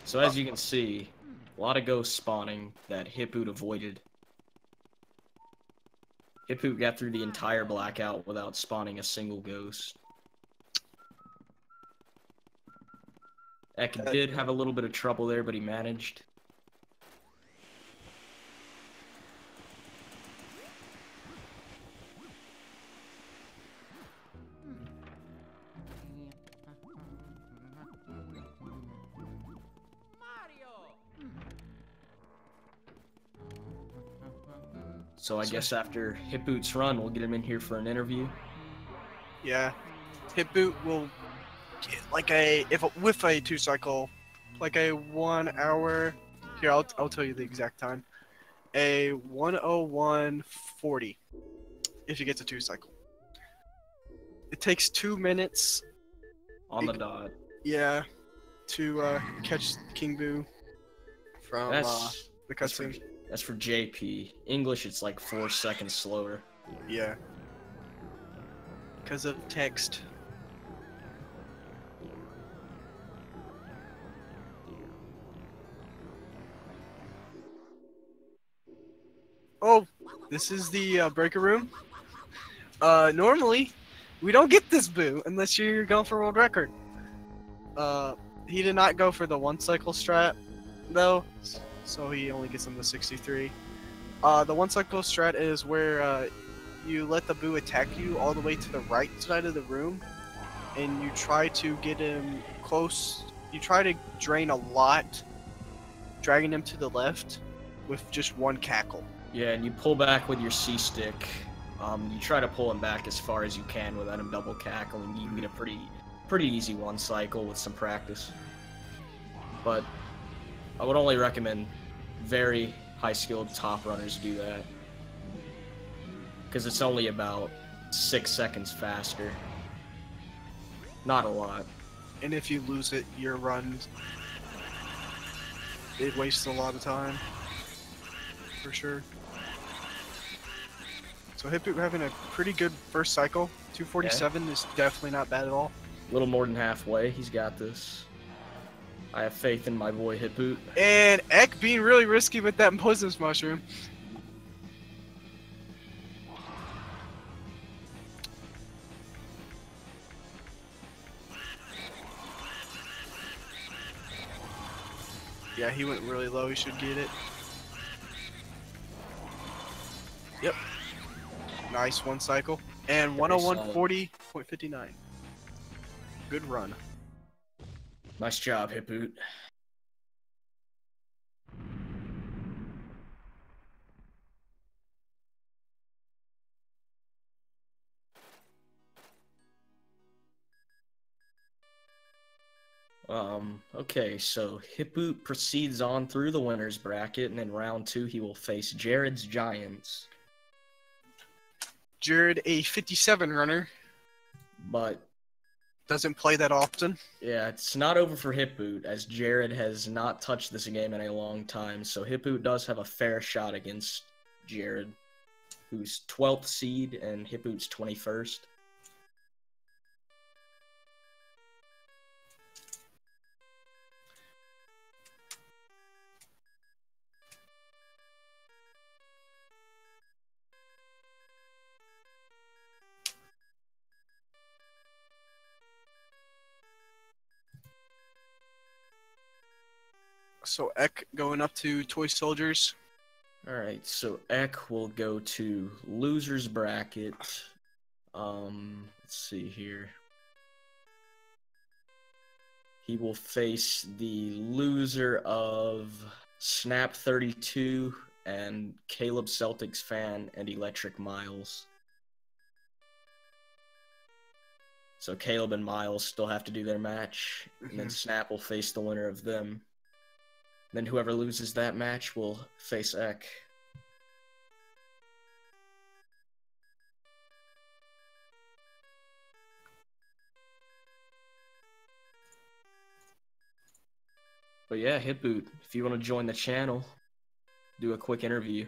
So as you can see, a lot of ghosts spawning that Hipoot avoided. Hipoot got through the entire blackout without spawning a single ghost. Ek did have a little bit of trouble there, but he managed. So I guess after Hipoot's run, we'll get him in here for an interview. Yeah, Hipoot will get like with a 2 cycle, like a 1 hour. Here, I'll tell you the exact time. A 1:01:40 if he gets a 2 cycle. It takes 2 minutes On the dot. Yeah, to catch King Boo from The cutscene. That's for JP. English, it's like 4 seconds slower. Yeah. Because of text. Oh, this is the breaker room. Normally, we don't get this boo unless you're going for world record. He did not go for the 1 cycle strat, though, so he only gets him the 63. The 1 cycle strat is where you let the boo attack you all the way to the right side of the room, and you try to get him close. You try to drain a lot, dragging him to the left with just 1 cackle. Yeah, and you pull back with your C stick. You try to pull him back as far as you can without him double cackling. You can get a pretty easy 1 cycle with some practice. But I would only recommend very high-skilled top runners do that, because it's only about 6 seconds faster. Not a lot. And if you lose it, your run, it wastes a lot of time. For sure. So Hipoot having a pretty good first cycle. 247 is definitely not bad at all. A little more than halfway. He's got this. I have faith in my boy Hipoot. And Ek being really risky with that poisonous mushroom. Yeah, he went really low. He should get it. Yep. Nice 1 cycle. And 101.40.59. Good run. Nice job, Hipoot. Okay, so Hipoot proceeds on through the winner's bracket, and in round 2 he will face Jared's Giants. Jared, a 57 runner. But doesn't play that often. Yeah, it's not over for Hipoot, as Jared has not touched this game in a long time, so Hipoot does have a fair shot against Jared, who's 12th seed and Hipoot's 21st. So Ek going up to Toy Soldiers. Alright, so Ek will go to loser's bracket. Let's see here. He will face the loser of Snap 32 and Caleb Celtics fan and Electric Miles. So Caleb and Miles still have to do their match, and then Snap will face the winner of them. Then whoever loses that match will face Ek. But yeah, Hipoot, if you want to join the channel, do a quick interview.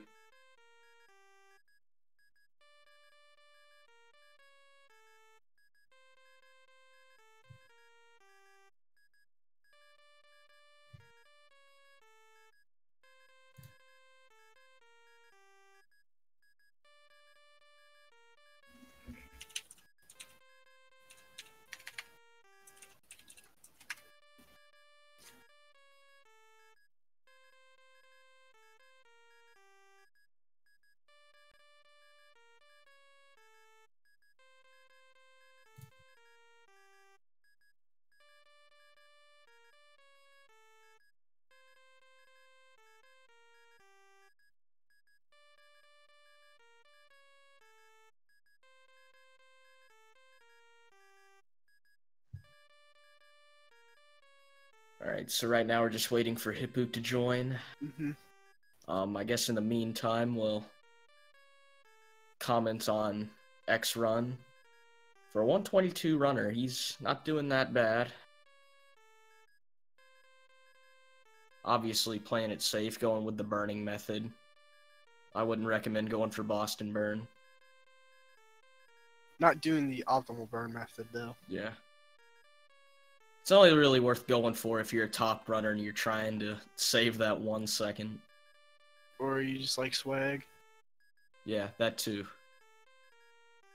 Alright, so right now we're just waiting for Hipoot to join. I guess in the meantime, we'll comment on X run. For a 122 runner, he's not doing that bad. obviously playing it safe, going with the burning method. I wouldn't recommend going for Boston Burn. Not doing the optimal burn method, though. Yeah. It's only really worth going for if you're a top runner and you're trying to save that 1 second. Or you just like swag. Yeah, that too.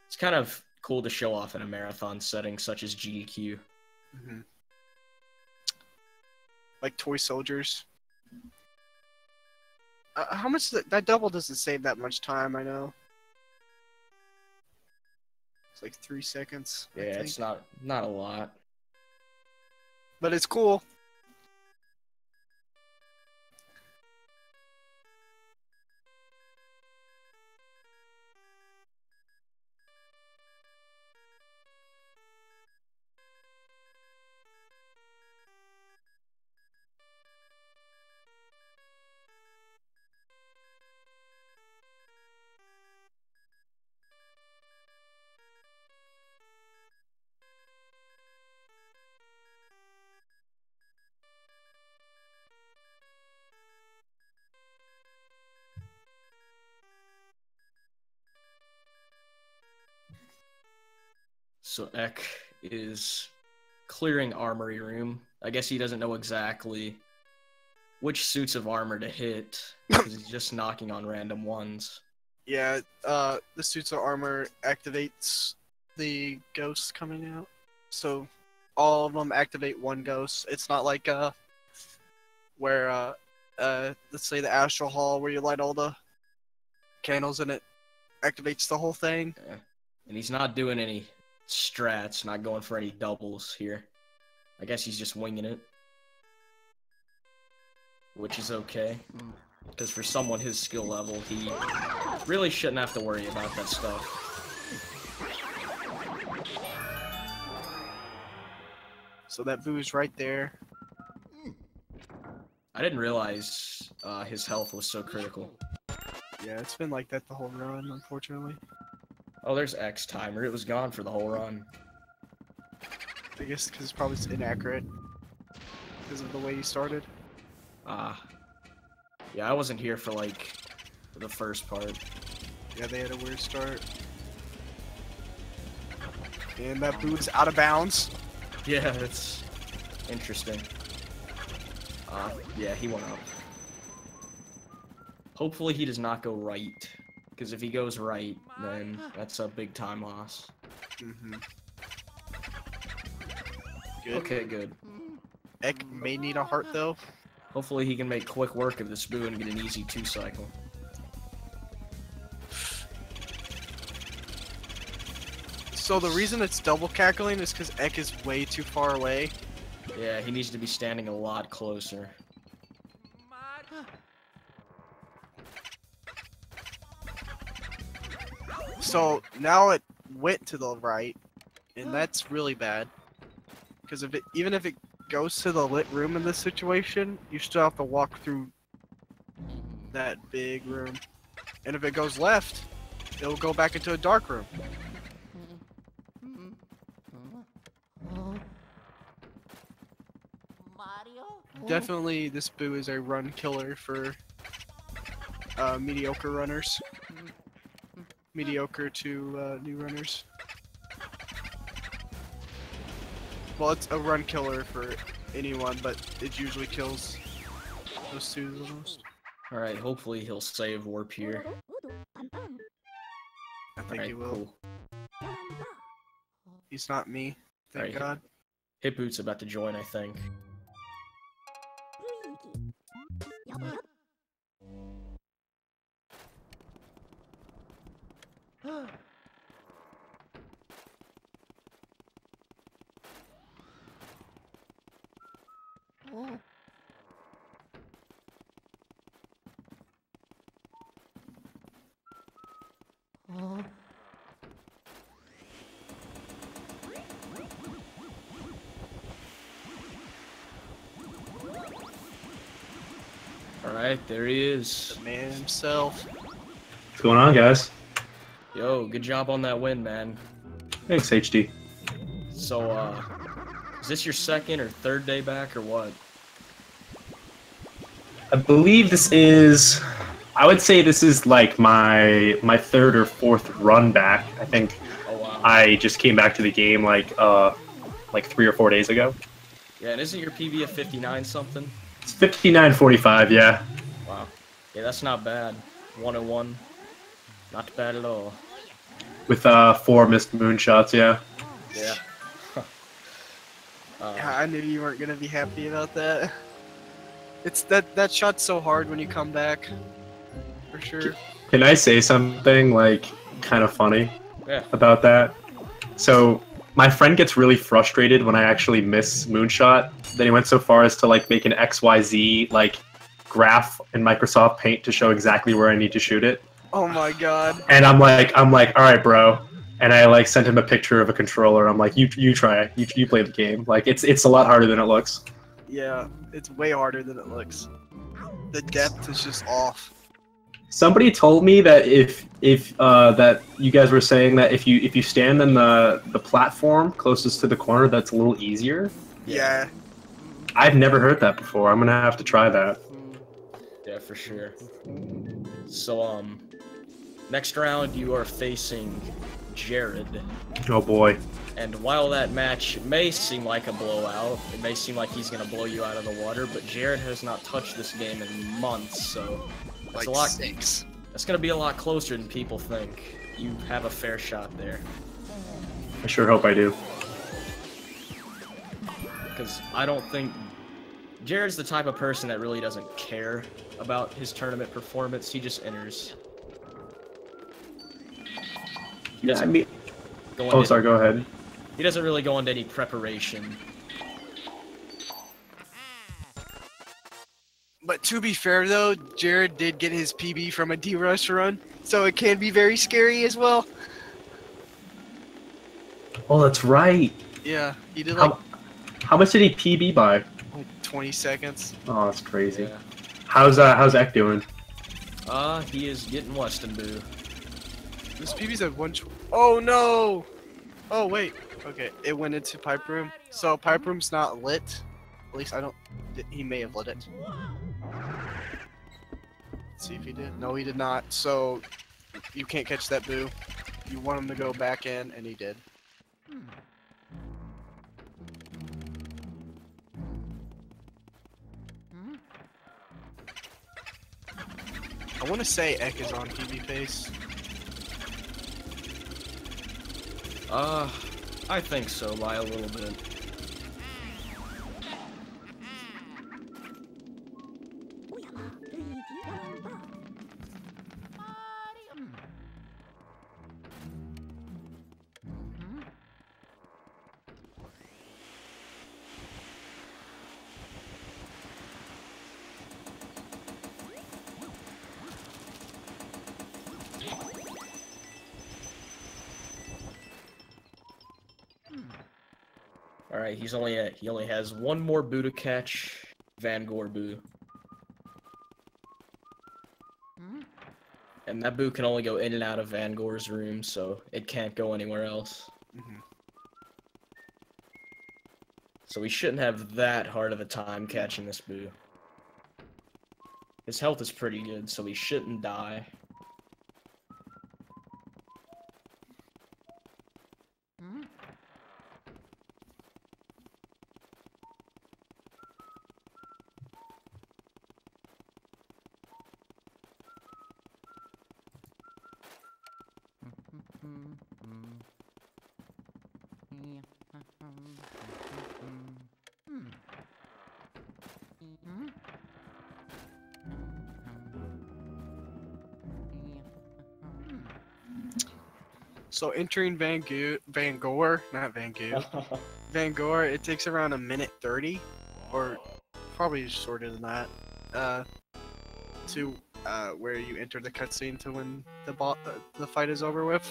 It's kind of cool to show off in a marathon setting such as GQ. Mm-hmm. Like toy soldiers. How much that double doesn't save that much time, I know. It's like 3 seconds. Yeah, it's not a lot. But it's cool. So Ek is clearing armory room. I guess he doesn't know exactly which suits of armor to hit because he's just knocking on random ones. Yeah, the suits of armor activates the ghosts coming out. So all of them activate one ghost. It's not like where let's say the Astral Hall where you light all the candles and it activates the whole thing. Yeah. And he's not doing any strats, not going for any doubles here. I guess he's just winging it. Which is okay. Because for someone his skill level, he really shouldn't have to worry about that stuff. So that boo's right there. I didn't realize his health was so critical. Yeah, it's been like that the whole run, unfortunately. Oh, there's X timer. It was gone for the whole run. I guess because it's probably inaccurate. Because of the way you started. Yeah, I wasn't here for, like, the first part. Yeah, they had a weird start. And that boo's out of bounds. Yeah, that's interesting. Yeah, he went up. Hopefully he does not go right. Because if he goes right, then that's a big time loss. Mm-hmm. Good. Okay, good. Ek may need a heart, though. Hopefully he can make quick work of this boo and get an easy 2 cycle. So the reason it's double cackling is because Ek is way too far away. Yeah, he needs to be standing a lot closer. So now it went to the right, and that's really bad. Because if even if it goes to the lit room in this situation, you still have to walk through that big room. And if it goes left, it'll go back into a dark room. Definitely, this boo is a run killer for mediocre runners. Mediocre to new runners. Well, it's a run killer for anyone, but it usually kills those two the most. Alright, hopefully he'll save warp here. I think he will. Cool. He's not me, thank God. Hipoot's about to join, I think. Alright, there he is. The man himself. What's going on, guys? Yo, good job on that win, man. Thanks, HD. So, is this your second or third day back, or what? I believe this is. I would say this is like my third or fourth run back. I think Oh wow. I just came back to the game like 3 or 4 days ago. Yeah, and isn't your PB a 59 something? It's 59:45. Yeah. Wow. Yeah, that's not bad. 101. Not bad at all. With 4 missed moonshots. Yeah. Yeah. Yeah, I knew you weren't gonna be happy about that. It's that shot's so hard when you come back. For sure. Can I say something like kind of funny Yeah. about that? So my friend gets really frustrated when I actually miss moonshot. Then he went so far as to like make an XYZ like graph in Microsoft Paint to show exactly where I need to shoot it. Oh my god. And I'm like, all right, bro. And I like sent him a picture of a controller. I'm like, you try, you play the game. Like it's a lot harder than it looks. Yeah, it's way harder than it looks. The depth is just off. Somebody told me that if that you guys were saying that if you stand in the platform closest to the corner, that's a little easier. Yeah. I've never heard that before. I'm gonna have to try that. Yeah, for sure. So, next round you are facing Jared. Oh boy. And while that match may seem like a blowout, it may seem like he's gonna blow you out of the water, but Jared has not touched this game in months, so Like a lot. 6. That's gonna be a lot closer than people think. You have a fair shot there. I sure hope I do. Because I don't think Jared's the type of person that really doesn't care about his tournament performance. He just enters. He Yeah, I doesn't mean. go Oh, into- sorry. Go ahead. He doesn't really go into any preparation. But to be fair though, Jared did get his PB from a D-Rush run, so it can be very scary as well. Oh, that's right. Yeah, he did like, How much did he PB by? like 20 seconds. Oh, that's crazy. Yeah. How's Ek doing? He is getting Weston Boo. This PB's at 1. Oh no! Oh wait. Okay, it went into pipe room. So pipe room's not lit. At least I don't. He may have lit it. Let's see if he did. No, he did not. So you can't catch that Boo. You want him to go back in, and he did. I want to say Ek is on PB face. I think so, by a little bit. Alright, he only has one more Boo to catch. Van Gore Boo. And that Boo can only go in and out of Van Gore's room, so it can't go anywhere else. So we shouldn't have that hard of a time catching this Boo. His health is pretty good, so he shouldn't die. So entering Van Gore, not Van Goo. Van Gore, it takes around 1:30, or probably shorter than that, to where you enter the cutscene to when the fight is over with.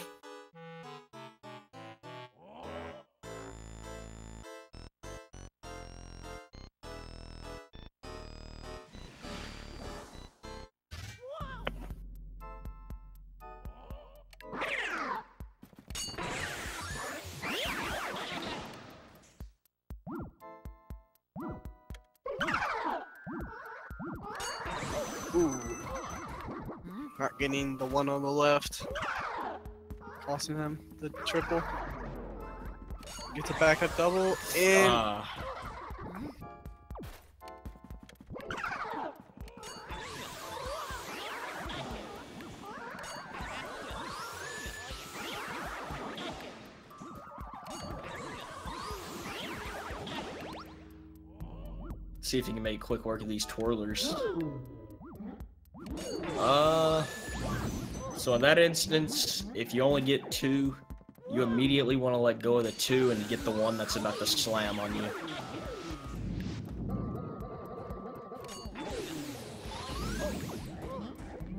Ooh. Not getting the one on the left. Costing him the triple. Gets a back up double and see if you can make quick work of these twirlers. So in that instance, if you only get 2, you immediately want to let go of the 2 and get the one that's about to slam on you.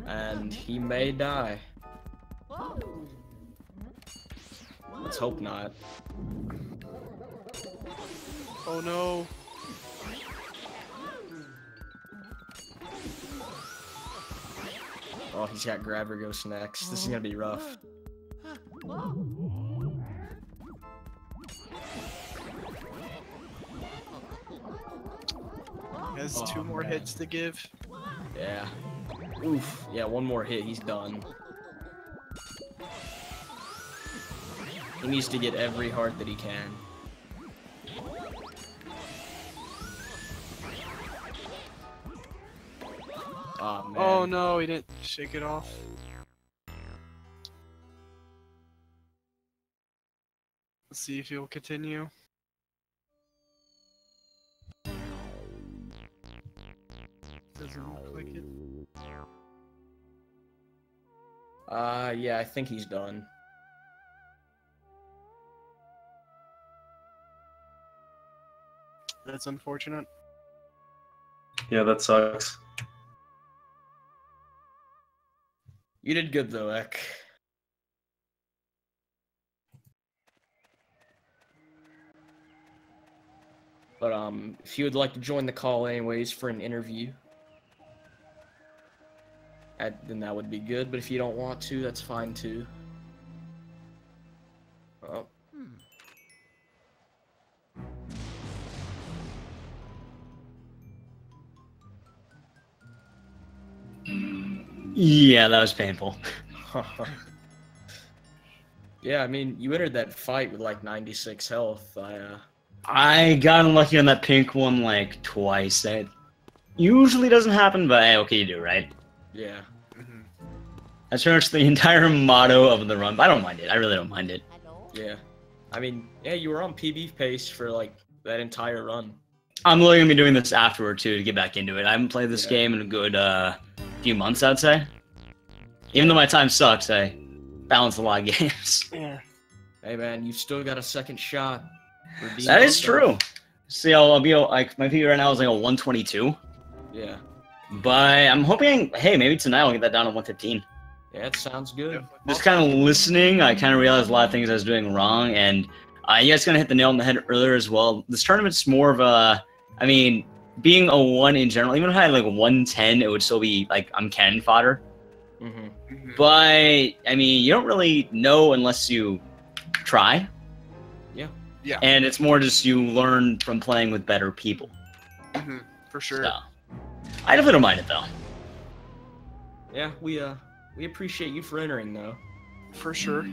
And he may die. Let's hope not. oh no. Oh, he's got Grabber Ghost next. This is gonna be rough. He has 2 more hits to give. Yeah. Oof. Yeah, 1 more hit, he's done. He needs to get every heart that he can. Oh, man. Oh no, he didn't shake it off. Let's see if he'll continue. Doesn't look like it. Yeah, I think he's done. That's unfortunate. Yeah, that sucks. You did good though, Ek. But if you would like to join the call anyways for an interview, then that would be good. But if you don't want to, that's fine too. Oh. Yeah, that was painful. Yeah, I mean, you entered that fight with like 96 health. I got unlucky on that pink one like twice. That usually doesn't happen, but hey, what can you do, right? Yeah. That's pretty much the entire motto of the run. But I don't mind it. I really don't mind it. Yeah. I mean, yeah, you were on PB pace for like that entire run. I'm literally gonna be doing this afterward too to get back into it. I haven't played this game in a good few months, I'd say. Even though my time sucks, I balance a lot of games. Yeah. Hey man, you still got a second shot. Redeem That is yourself. true. See, I'll be like my PB right now is like a 122. Yeah. But I'm hoping, hey, maybe tonight I'll get that down to 115. Yeah, it sounds good. Just kind of listening, I kind of realized a lot of things I was doing wrong, and you guys kind of hit the nail on the head earlier as well. This tournament's more of a, I mean, being a 1 in general, even if I had like a 110, it would still be like I'm cannon fodder. But, I mean, you don't really know unless you try. Yeah. Yeah. And it's more just you learn from playing with better people. For sure. So, I definitely don't mind it, though. Yeah, we appreciate you for entering though. For sure.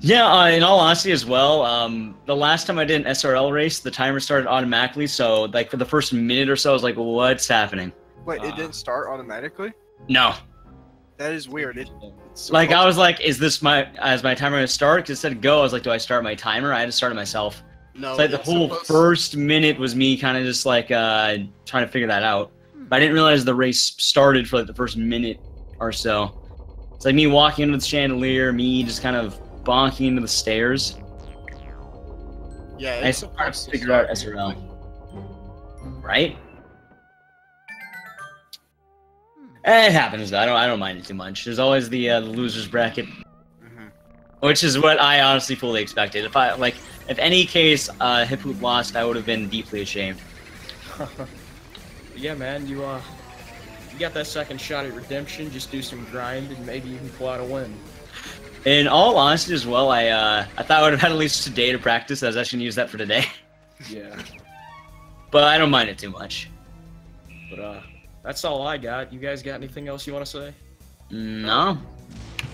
Yeah, in all honesty as well, the last time I did an SRL race, the timer started automatically, so like for the first minute or so, I was like, what's happening? Wait, it didn't start automatically? No. That is weird. It's Like, I was like, is this my timer going to start? Because it said go, I was like, do I start my timer? I had to start it myself. No, It's like the whole first minute was me kind of just like trying to figure that out. But I didn't realize the race started for like the first minute or so. It's like me walking into the chandelier, me just kind of bonking into the stairs. Yeah, I it's still supposed to figured out start. SRL. Right? It happens though. I don't mind it too much. There's always the losers bracket, which is what I honestly fully expected. If any case Hipoot lost, I would have been deeply ashamed. Yeah, man, you got that second shot at redemption. Just do some grind and maybe you can pull out a win. In all honesty, as well, I thought I would have had at least a day to practice. I was actually gonna use that for today. Yeah. But I don't mind it too much. But That's all I got. You guys got anything else you want to say? No.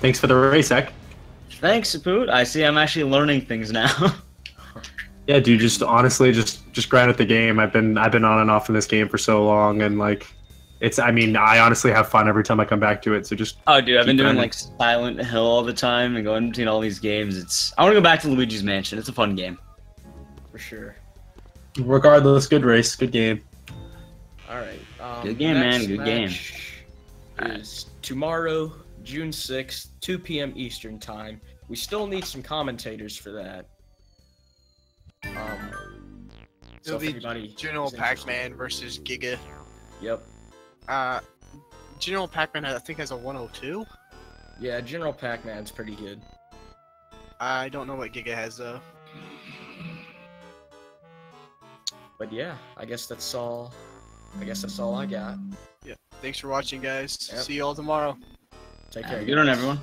Thanks for the race, Ek. Thanks, Hipoot. I see I'm actually learning things now. Yeah, dude, just honestly, just grind at the game. I've been on and off in this game for so long, and like, I mean, I honestly have fun every time I come back to it. So just. Oh, dude, I've been doing grinding. like Silent Hill all the time and going between all these games. I want to go back to Luigi's Mansion. It's a fun game. For sure. Regardless, good race, good game. All right. Good game, man. Good game. Is tomorrow, June 6th, 2 p.m. Eastern time. We still need some commentators for that. So It'll if be anybody General is interested- Pac-Man versus Giga. Yep. General Pac-Man, I think, has a 102. Yeah, General Pac-Man's pretty good. I don't know what Giga has though. But yeah, I guess that's all I got. Yeah. Thanks for watching, guys. Yep. See you all tomorrow. Take care. Good on guys. everyone.